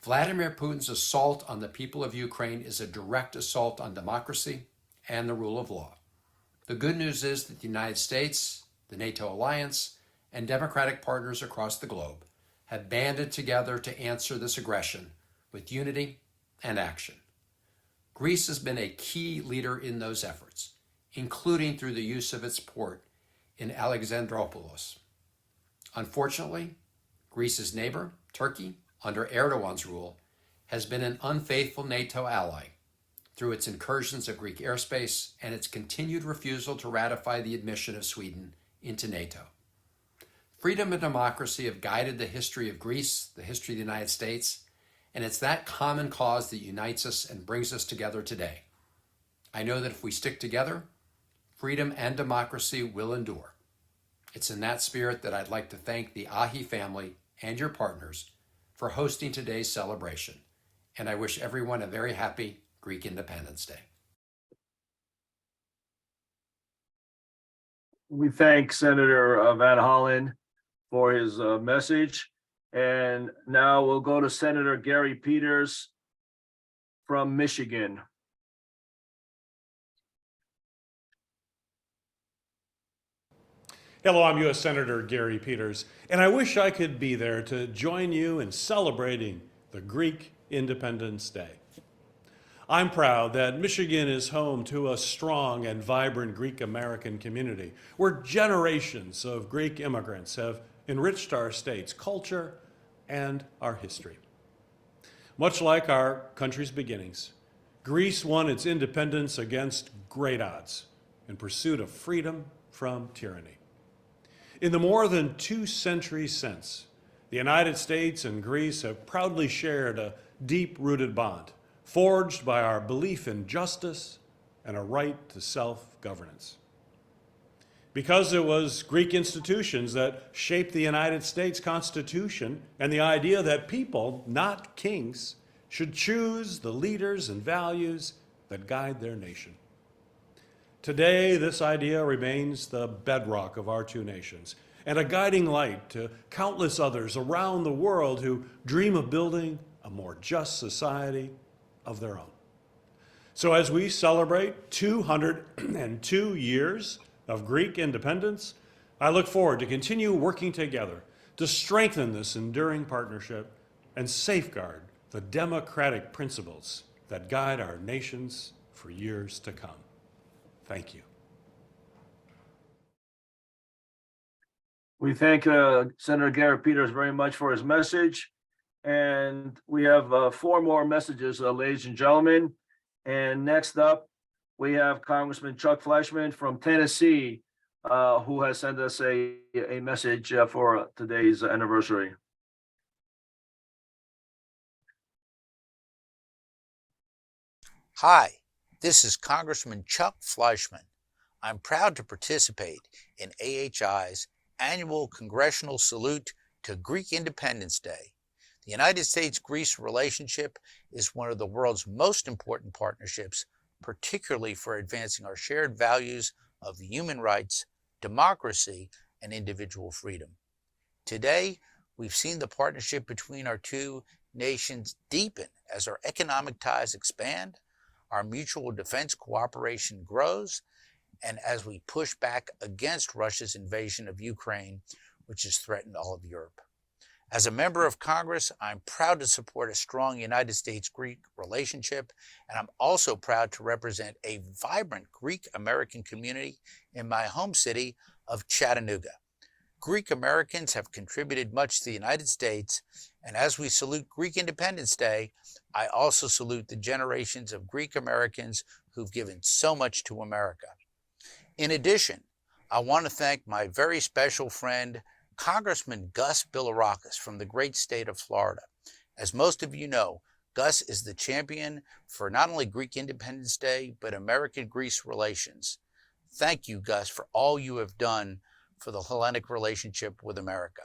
Vladimir Putin's assault on the people of Ukraine is a direct assault on democracy and the rule of law. The good news is that the United States, the NATO alliance, and democratic partners across the globe have banded together to answer this aggression with unity and action. Greece has been a key leader in those efforts, including through the use of its port in Alexandroupolis. Unfortunately, Greece's neighbor, Turkey, under Erdogan's rule, has been an unfaithful NATO ally through its incursions of Greek airspace and its continued refusal to ratify the admission of Sweden into NATO. Freedom and democracy have guided the history of Greece, the history of the United States, and it's that common cause that unites us and brings us together today. I know that if we stick together, freedom and democracy will endure. It's in that spirit that I'd like to thank the AHI family and your partners for hosting today's celebration, and I wish everyone a very happy Greek Independence Day. We thank Senator Van Hollen for his message. And now we'll go to Senator Gary Peters from Michigan. Hello, I'm U.S. Senator Gary Peters, and I wish I could be there to join you in celebrating the Greek Independence Day. I'm proud that Michigan is home to a strong and vibrant Greek American community, where generations of Greek immigrants have enriched our state's culture and our history. Much like our country's beginnings, Greece won its independence against great odds in pursuit of freedom from tyranny. In the more than 2 centuries since, the United States and Greece have proudly shared a deep-rooted bond, forged by our belief in justice and a right to self-governance. Because it was Greek institutions that shaped the United States Constitution and the idea that people, not kings, should choose the leaders and values that guide their nation. Today, this idea remains the bedrock of our two nations and a guiding light to countless others around the world who dream of building a more just society of their own. So as we celebrate 202 years of Greek independence, I look forward to continue working together to strengthen this enduring partnership and safeguard the democratic principles that guide our nations for years to come. Thank you. We thank Senator Gary Peters very much for his message. And we have 4 more messages, ladies and gentlemen. And next up, we have Congressman Chuck Fleischman from Tennessee, who has sent us a message for today's anniversary. Hi, this is Congressman Chuck Fleischman. I'm proud to participate in AHI's annual Congressional Salute to Greek Independence Day. The United States-Greece relationship is one of the world's most important partnerships, particularly for advancing our shared values of human rights, democracy, and individual freedom. Today, we've seen the partnership between our two nations deepen as our economic ties expand, our mutual defense cooperation grows, and as we push back against Russia's invasion of Ukraine, which has threatened all of Europe. As a member of Congress, I'm proud to support a strong United States-Greek relationship, and I'm also proud to represent a vibrant Greek-American community in my home city of Chattanooga. Greek Americans have contributed much to the United States, and as we salute Greek Independence Day, I also salute the generations of Greek Americans who've given so much to America. In addition, I want to thank my very special friend, Congressman Gus Bilirakis from the great state of Florida. As most of you know, Gus is the champion for not only Greek Independence Day, but American-Greece relations. Thank you, Gus, for all you have done for the Hellenic relationship with America.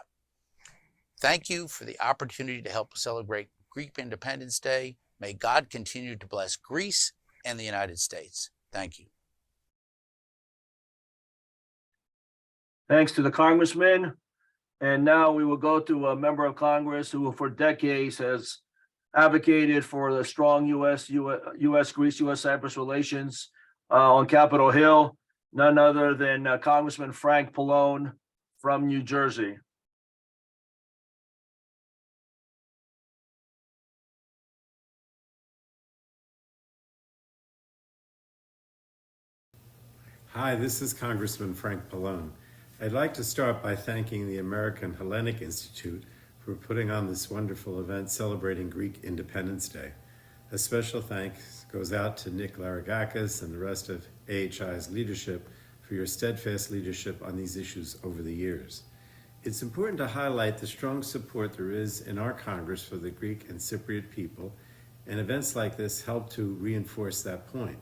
Thank you for the opportunity to help celebrate Greek Independence Day. May God continue to bless Greece and the United States. Thank you. Thanks to the congressman. And now we will go to a member of Congress who for decades has advocated for the strong U.S.-Greece, U.S.-Cyprus relations on Capitol Hill, none other than Congressman Frank Pallone from New Jersey. Hi, this is Congressman Frank Pallone. I'd like to start by thanking the American Hellenic Institute for putting on this wonderful event celebrating Greek Independence Day. A special thanks goes out to Nick Larigakis and the rest of AHI's leadership for your steadfast leadership on these issues over the years. It's important to highlight the strong support there is in our Congress for the Greek and Cypriot people, and events like this help to reinforce that point.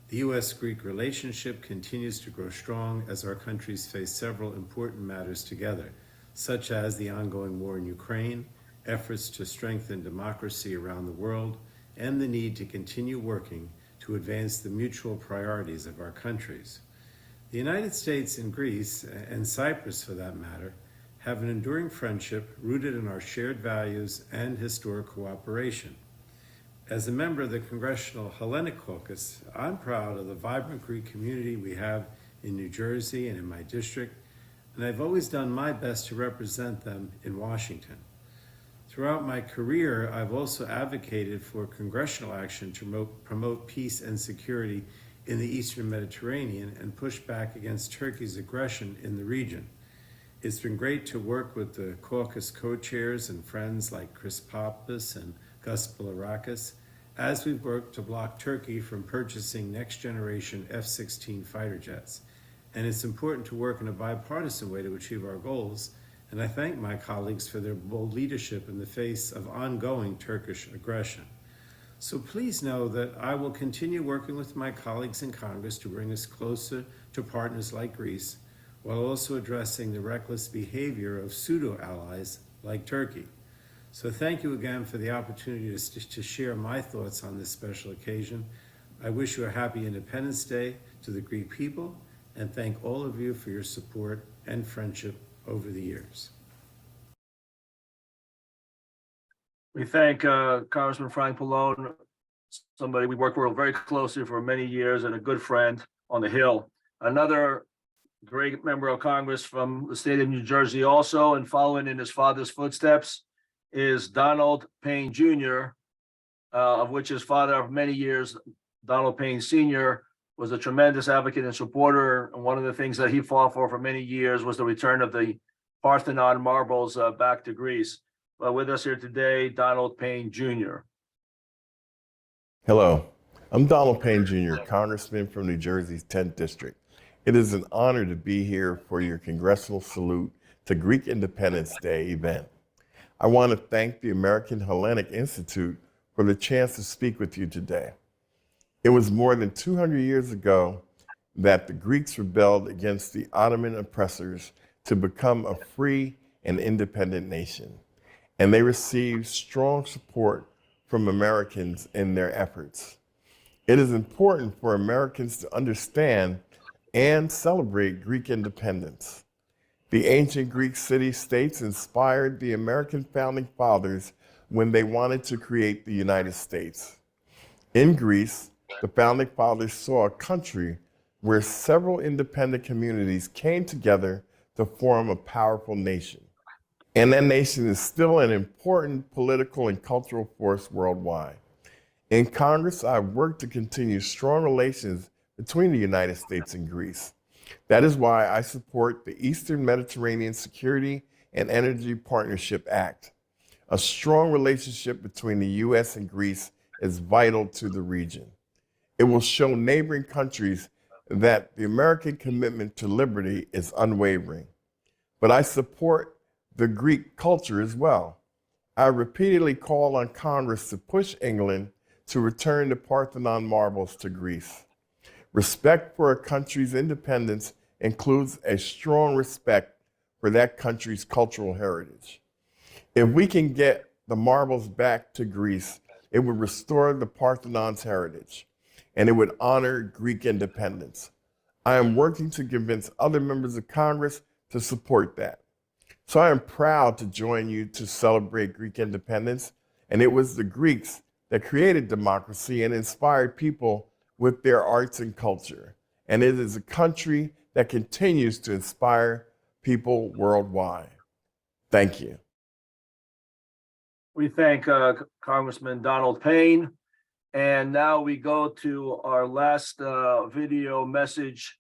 The U.S.-Greek relationship continues to grow strong as our countries face several important matters together, such as the ongoing war in Ukraine, efforts to strengthen democracy around the world, and the need to continue working to advance the mutual priorities of our countries. The United States and Greece, and Cyprus for that matter, have an enduring friendship rooted in our shared values and historic cooperation. As a member of the Congressional Hellenic Caucus, I'm proud of the vibrant Greek community we have in New Jersey and in my district, and I've always done my best to represent them in Washington. Throughout my career, I've also advocated for congressional action to promote peace and security in the Eastern Mediterranean and push back against Turkey's aggression in the region. It's been great to work with the caucus co-chairs and friends like Chris Pappas and Gus Bilirakis, as we've worked to block Turkey from purchasing next-generation F-16 fighter jets. And it's important to work in a bipartisan way to achieve our goals, and I thank my colleagues for their bold leadership in the face of ongoing Turkish aggression. So please know that I will continue working with my colleagues in Congress to bring us closer to partners like Greece, while also addressing the reckless behavior of pseudo-allies like Turkey. So thank you again for the opportunity to share my thoughts on this special occasion. I wish you a happy Independence Day to the Greek people, and thank all of you for your support and friendship over the years. We thank Congressman Frank Pallone, somebody we worked with very closely for many years and a good friend on the Hill. Another great member of Congress from the state of New Jersey also, and following in his father's footsteps, is Donald Payne Jr., of which his father of many years, Donald Payne Sr., was a tremendous advocate and supporter. And one of the things that he fought for many years was the return of the Parthenon marbles back to Greece. Well, with us here today, Donald Payne Jr. Hello, I'm Donald Payne Jr., Congressman from New Jersey's 10th District. It is an honor to be here for your Congressional Salute to Greek Independence Day event. I want to thank the American Hellenic Institute for the chance to speak with you today. It was more than 200 years ago that the Greeks rebelled against the Ottoman oppressors to become a free and independent nation, and they received strong support from Americans in their efforts. It is important for Americans to understand and celebrate Greek independence. The ancient Greek city-states inspired the American founding fathers when they wanted to create the United States. In Greece, the founding fathers saw a country where several independent communities came together to form a powerful nation. And that nation is still an important political and cultural force worldwide. In Congress, I've worked to continue strong relations between the United States and Greece. That is why I support the Eastern Mediterranean Security and Energy Partnership Act. A strong relationship between the U.S. and Greece is vital to the region. It will show neighboring countries that the American commitment to liberty is unwavering. But I support the Greek culture as well. I repeatedly call on Congress to push England to return the Parthenon marbles to Greece. Respect for a country's independence includes a strong respect for that country's cultural heritage. If we can get the marbles back to Greece, it would restore the Parthenon's heritage, and it would honor Greek independence. I am working to convince other members of Congress to support that. So I am proud to join you to celebrate Greek independence, and it was the Greeks that created democracy and inspired people with their arts and culture. And it is a country that continues to inspire people worldwide. Thank you. We thank Congressman Donald Payne. And now we go to our last video message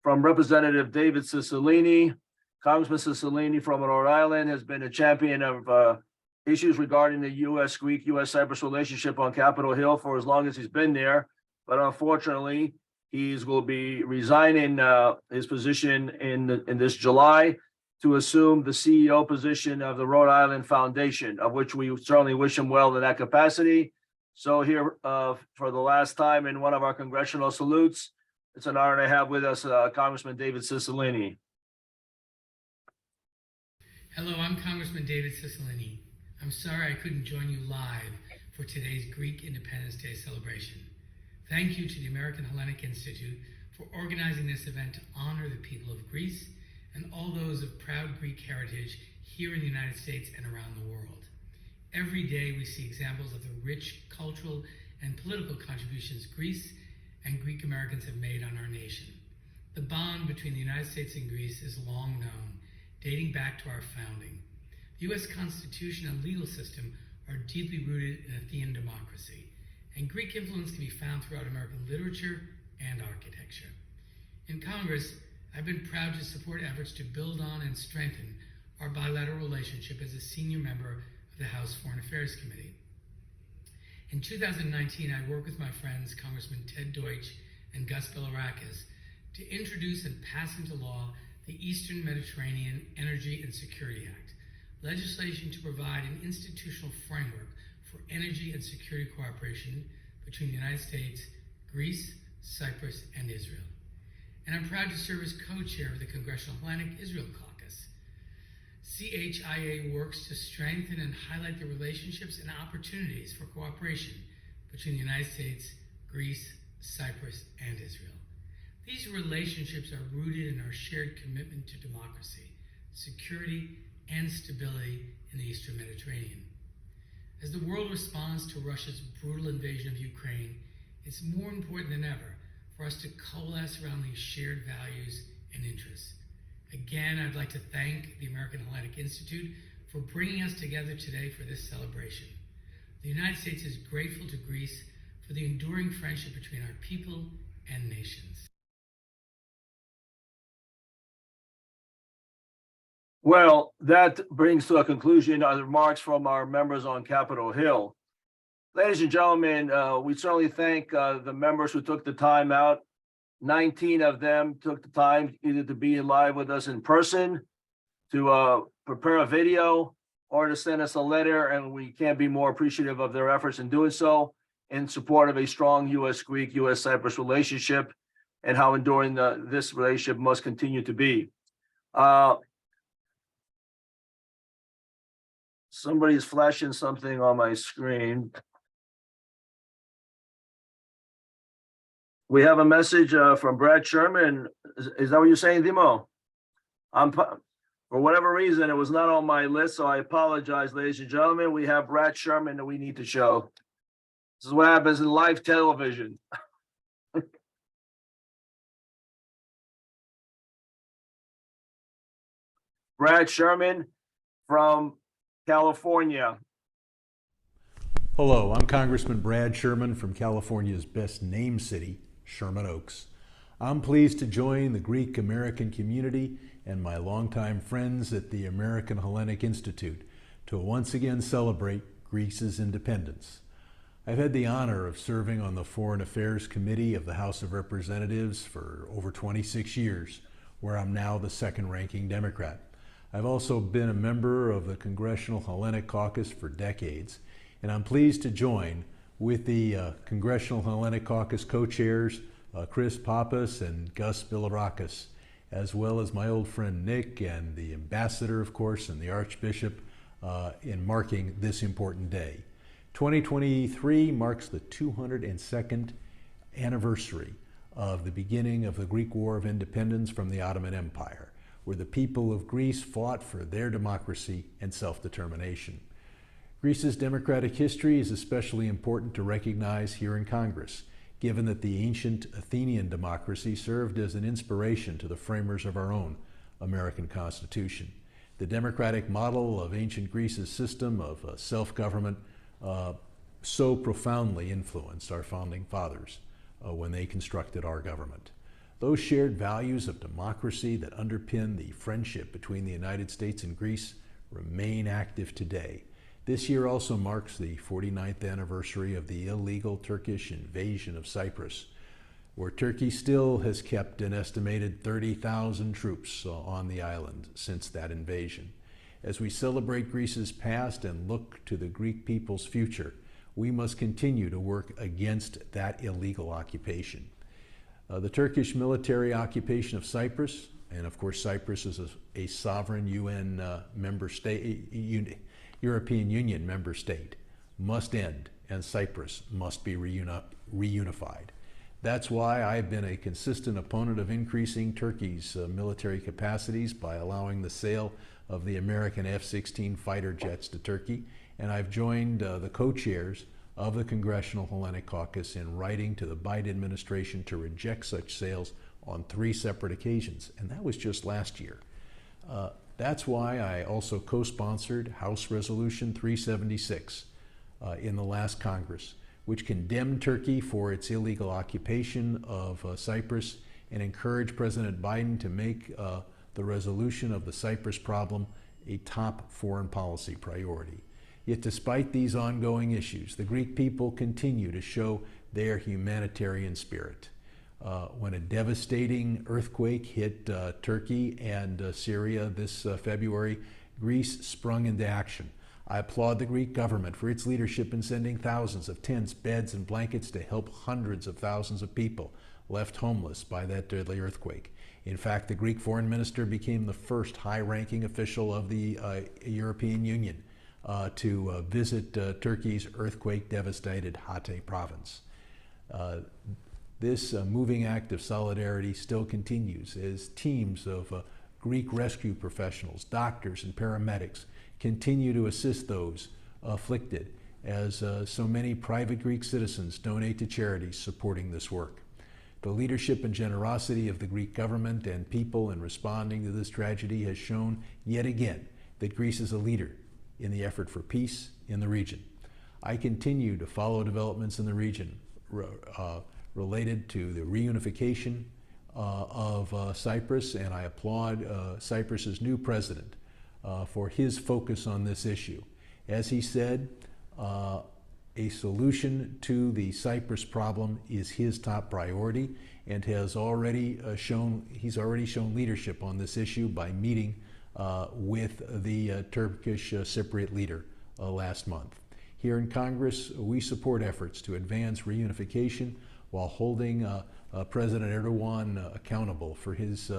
from Representative David Cicilline. Congressman Cicilline from Rhode Island has been a champion of issues regarding the U.S.-Greek, U.S.-Cyprus relationship on Capitol Hill for as long as he's been there. But unfortunately, he will be resigning his position in this July to assume the CEO position of the Rhode Island Foundation, of which we certainly wish him well in that capacity. So here for the last time in one of our congressional salutes, it's an honor to have with us Congressman David Cicilline. Hello, I'm Congressman David Cicilline. I'm sorry I couldn't join you live for today's Greek Independence Day celebration. Thank you to the American Hellenic Institute for organizing this event to honor the people of Greece and all those of proud Greek heritage here in the United States and around the world. Every day we see examples of the rich cultural and political contributions Greece and Greek Americans have made on our nation. The bond between the United States and Greece is long known, dating back to our founding. The U.S. Constitution and legal system are deeply rooted in Athenian democracy, and Greek influence can be found throughout American literature and architecture. In Congress, I've been proud to support efforts to build on and strengthen our bilateral relationship as a senior member of the House Foreign Affairs Committee. In 2019, I worked with my friends Congressman Ted Deutsch and Gus Bilirakis to introduce and pass into law the Eastern Mediterranean Energy and Security Act, legislation to provide an institutional framework for energy and security cooperation between the United States, Greece, Cyprus, and Israel. And I'm proud to serve as co-chair of the Congressional Hellenic Israel Caucus. CHIA works to strengthen and highlight the relationships and opportunities for cooperation between the United States, Greece, Cyprus, and Israel. These relationships are rooted in our shared commitment to democracy, security, and stability in the Eastern Mediterranean. As the world responds to Russia's brutal invasion of Ukraine, it's more important than ever for us to coalesce around these shared values and interests. Again, I'd like to thank the American Hellenic Institute for bringing us together today for this celebration. The United States is grateful to Greece for the enduring friendship between our people and nations. Well, that brings to a conclusion the remarks from our members on Capitol Hill. Ladies and gentlemen, we certainly thank the members who took the time out. 19 of them took the time either to be live with us in person, to prepare a video, or to send us a letter, and we can't be more appreciative of their efforts in doing so in support of a strong U.S.-Greek, U.S.-Cyprus relationship. and how enduring this relationship must continue to be. Somebody's flashing something on my screen. We have a message from Brad Sherman. Is that what you're saying, Dimo? For whatever reason, it was not on my list, so I apologize, ladies and gentlemen. We have Brad Sherman that we need to show. This is what happens in live television. Brad Sherman from California. Hello, I'm Congressman Brad Sherman from California's best named city, Sherman Oaks. I'm pleased to join the Greek American community and my longtime friends at the American Hellenic Institute to once again celebrate Greece's independence. I've had the honor of serving on the Foreign Affairs Committee of the House of Representatives for over 26 years, where I'm now the second-ranking Democrat. I've also been a member of the Congressional Hellenic Caucus for decades, and I'm pleased to join with the Congressional Hellenic Caucus co-chairs Chris Pappas and Gus Bilirakis, as well as my old friend Nick and the ambassador, of course, and the Archbishop in marking this important day. 2023 marks the 202nd anniversary of the beginning of the Greek War of Independence from the Ottoman Empire, where the people of Greece fought for their democracy and self-determination. Greece's democratic history is especially important to recognize here in Congress, given that the ancient Athenian democracy served as an inspiration to the framers of our own American Constitution. The democratic model of ancient Greece's system of self-government so profoundly influenced our founding fathers when they constructed our government. Those shared values of democracy that underpin the friendship between the United States and Greece remain active today. This year also marks the 49th anniversary of the illegal Turkish invasion of Cyprus, where Turkey still has kept an estimated 30,000 troops on the island since that invasion. As we celebrate Greece's past and look to the Greek people's future, we must continue to work against that illegal occupation. The Turkish military occupation of Cyprus, and of course Cyprus is a sovereign UN member state, European Union member state, must end, and Cyprus must be reunified. That's why I've been a consistent opponent of increasing Turkey's military capacities by allowing the sale of the American F-16 fighter jets to Turkey, and I've joined the co-chairs of the Congressional Hellenic Caucus in writing to the Biden administration to reject such sales on 3 separate occasions, and that was just last year. That's why I also co-sponsored House Resolution 376 in the last Congress, which condemned Turkey for its illegal occupation of Cyprus and encouraged President Biden to make the resolution of the Cyprus problem a top foreign policy priority. Yet despite these ongoing issues, the Greek people continue to show their humanitarian spirit. When a devastating earthquake hit Turkey and Syria this February, Greece sprung into action. I applaud the Greek government for its leadership in sending thousands of tents, beds, and blankets to help hundreds of thousands of people left homeless by that deadly earthquake. In fact, the Greek foreign minister became the first high-ranking official of the European Union to visit Turkey's earthquake-devastated Hatay province. This moving act of solidarity still continues as teams of Greek rescue professionals, doctors, and paramedics continue to assist those afflicted as so many private Greek citizens donate to charities supporting this work. The leadership and generosity of the Greek government and people in responding to this tragedy has shown yet again that Greece is a leader in the effort for peace in the region. I continue to follow developments in the region related to the reunification of Cyprus, and I applaud Cyprus's new president for his focus on this issue. As he said, a solution to the Cyprus problem is his top priority, and he's already shown leadership on this issue by meeting with the Turkish Cypriot leader last month. Here in Congress, we support efforts to advance reunification while holding President Erdogan accountable for his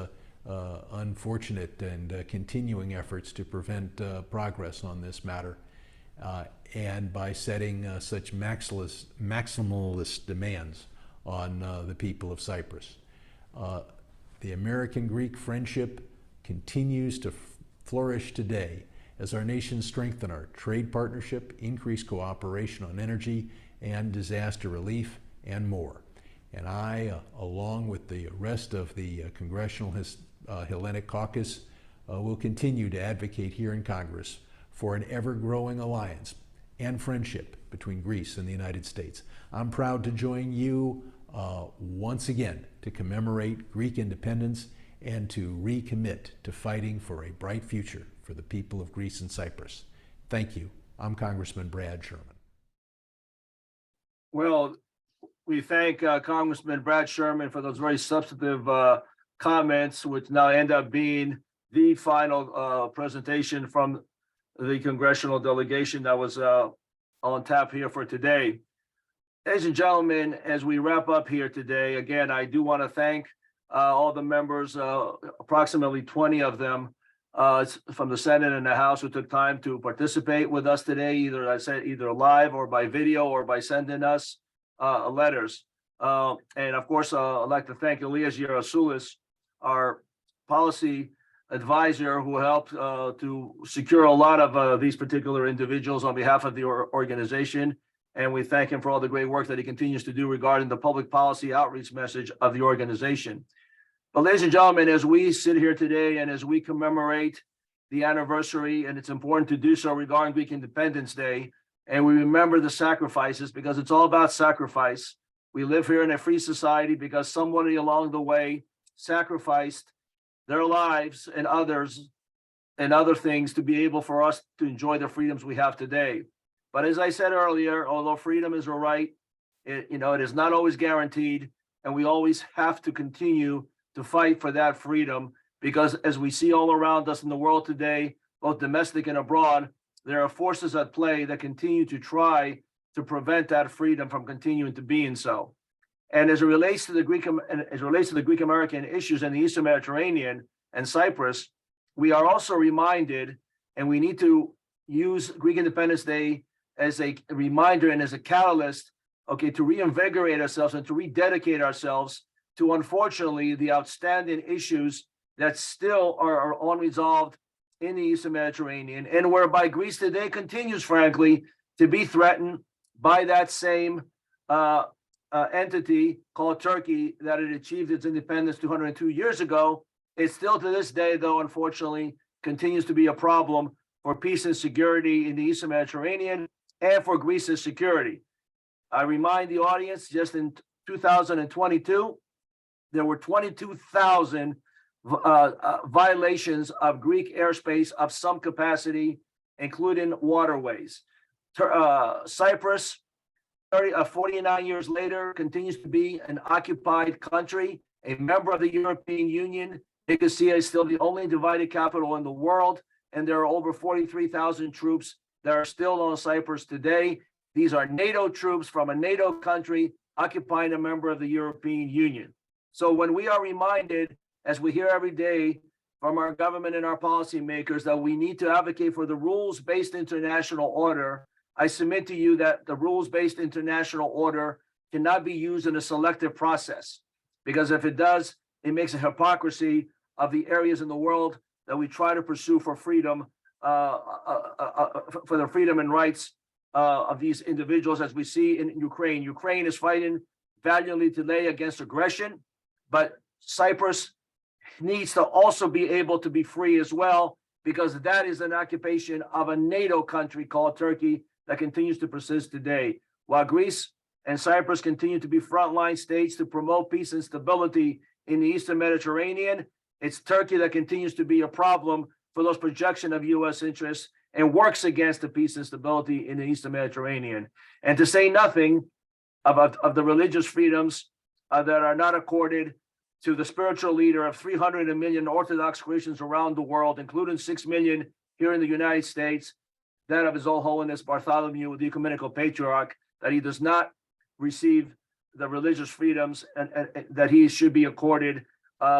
unfortunate and continuing efforts to prevent progress on this matter, and by setting such maximalist demands on the people of Cyprus. The American-Greek friendship continues to flourish today as our nations strengthen our trade partnership, increase cooperation on energy and disaster relief, and more. And I, along with the rest of the Congressional Hellenic Caucus, will continue to advocate here in Congress for an ever-growing alliance and friendship between Greece and the United States. I'm proud to join you once again to commemorate Greek independence and to recommit to fighting for a bright future for the people of Greece and Cyprus. Thank you. I'm Congressman Brad Sherman. Well, we thank Congressman Brad Sherman for those very substantive comments, which now end up being the final presentation from the congressional delegation that was on tap here for today. Ladies and gentlemen, as we wrap up here today, again, I do want to thank all the members, approximately 20 of them from the Senate and the House, who took time to participate with us today, either live or by video or by sending us letters. And of course, I'd like to thank Elias Yerasulis, our policy advisor, who helped to secure a lot of these particular individuals on behalf of the organization. And we thank him for all the great work that he continues to do regarding the public policy outreach message of the organization. But ladies and gentlemen, as we sit here today and as we commemorate the anniversary, and it's important to do so regarding Greek Independence Day, and we remember the sacrifices, because it's all about sacrifice. We live here in a free society because somebody along the way sacrificed their lives and others and other things to be able for us to enjoy the freedoms we have today. But as I said earlier, although freedom is a right, it is not always guaranteed, and we always have to continue to fight for that freedom, because as we see all around us in the world today, both domestic and abroad, there are forces at play that continue to try to prevent that freedom from continuing to being so. And as it relates to the Greek American issues in the Eastern Mediterranean and Cyprus, we are also reminded, and we need to use Greek Independence Day as a reminder and as a catalyst, to reinvigorate ourselves and to rededicate ourselves to, unfortunately, the outstanding issues that still are unresolved in the Eastern Mediterranean, and whereby Greece today continues, frankly, to be threatened by that same entity called Turkey that had achieved its independence 202 years ago. It still to this day, though, unfortunately, continues to be a problem for peace and security in the Eastern Mediterranean and for Greece's security. I remind the audience, just in 2022, there were 22,000 violations of Greek airspace of some capacity, including waterways. Cyprus, 49 years later, continues to be an occupied country, a member of the European Union. Nicosia is still the only divided capital in the world, and there are over 43,000 troops that are still on Cyprus today. These are NATO troops from a NATO country occupying a member of the European Union. So when we are reminded, as we hear every day from our government and our policymakers, that we need to advocate for the rules-based international order, I submit to you that the rules-based international order cannot be used in a selective process, because if it does, it makes a hypocrisy of the areas in the world that we try to pursue for freedom, for the freedom and rights of these individuals, as we see in Ukraine. Ukraine is fighting valiantly today against aggression, but Cyprus needs to also be able to be free as well, because that is an occupation of a NATO country called Turkey that continues to persist today. While Greece and Cyprus continue to be frontline states to promote peace and stability in the Eastern Mediterranean, it's Turkey that continues to be a problem for those projection of U.S. interests and works against the peace and stability in the Eastern Mediterranean. And to say nothing of the religious freedoms that are not accorded to the spiritual leader of 300 million Orthodox Christians around the world, including 6 million here in the United States, that of His Holiness Bartholomew, the Ecumenical Patriarch, that he does not receive the religious freedoms and that he should be accorded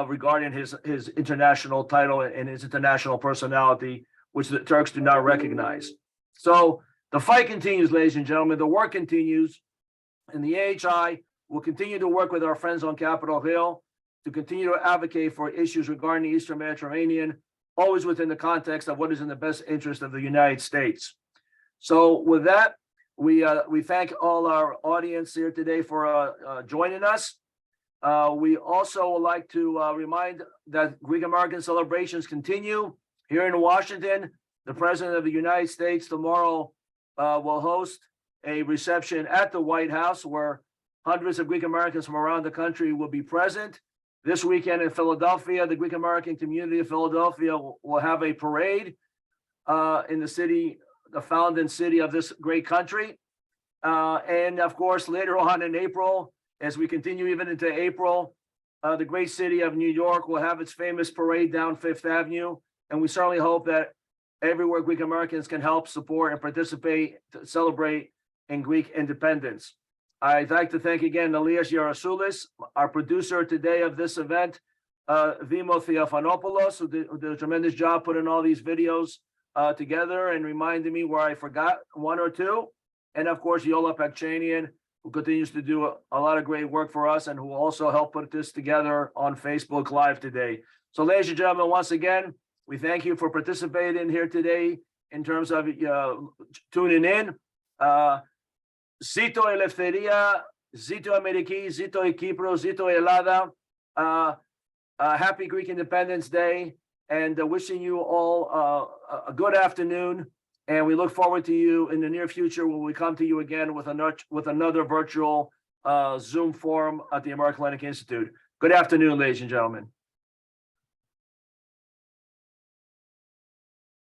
regarding his international title and his international personality, which the Turks do not recognize. So the fight continues, ladies and gentlemen. The work continues, and the AHI will continue to work with our friends on Capitol Hill to continue to advocate for issues regarding the Eastern Mediterranean, always within the context of what is in the best interest of the United States. So with that, we thank all our audience here today for joining us. We also would like to remind that Greek American celebrations continue here in Washington. The President of the United States tomorrow will host a reception at the White House where hundreds of Greek Americans from around the country will be present. This weekend in Philadelphia, the Greek American community of Philadelphia will have a parade in the city, the founding city of this great country. And of course, later on in April, as we continue even into April, the great city of New York will have its famous parade down Fifth Avenue. And we certainly hope that everywhere Greek Americans can help support and participate to celebrate in Greek independence. I'd like to thank again Elias Yarasoulis, our producer today of this event, Vimo Theophanopoulos, who did a tremendous job putting all these videos together and reminding me where I forgot one or two. And of course, Yola Pakchanian, who continues to do a lot of great work for us and who also helped put this together on Facebook Live today. So ladies and gentlemen, once again, we thank you for participating here today in terms of tuning in. Zito Eleftheria, Zito Ameriki, Zito Kipro, Zito Elada. Happy Greek Independence Day, and wishing you all a good afternoon. And we look forward to you in the near future when we come to you again with another virtual Zoom forum at the American Hellenic Institute. Good afternoon, ladies and gentlemen.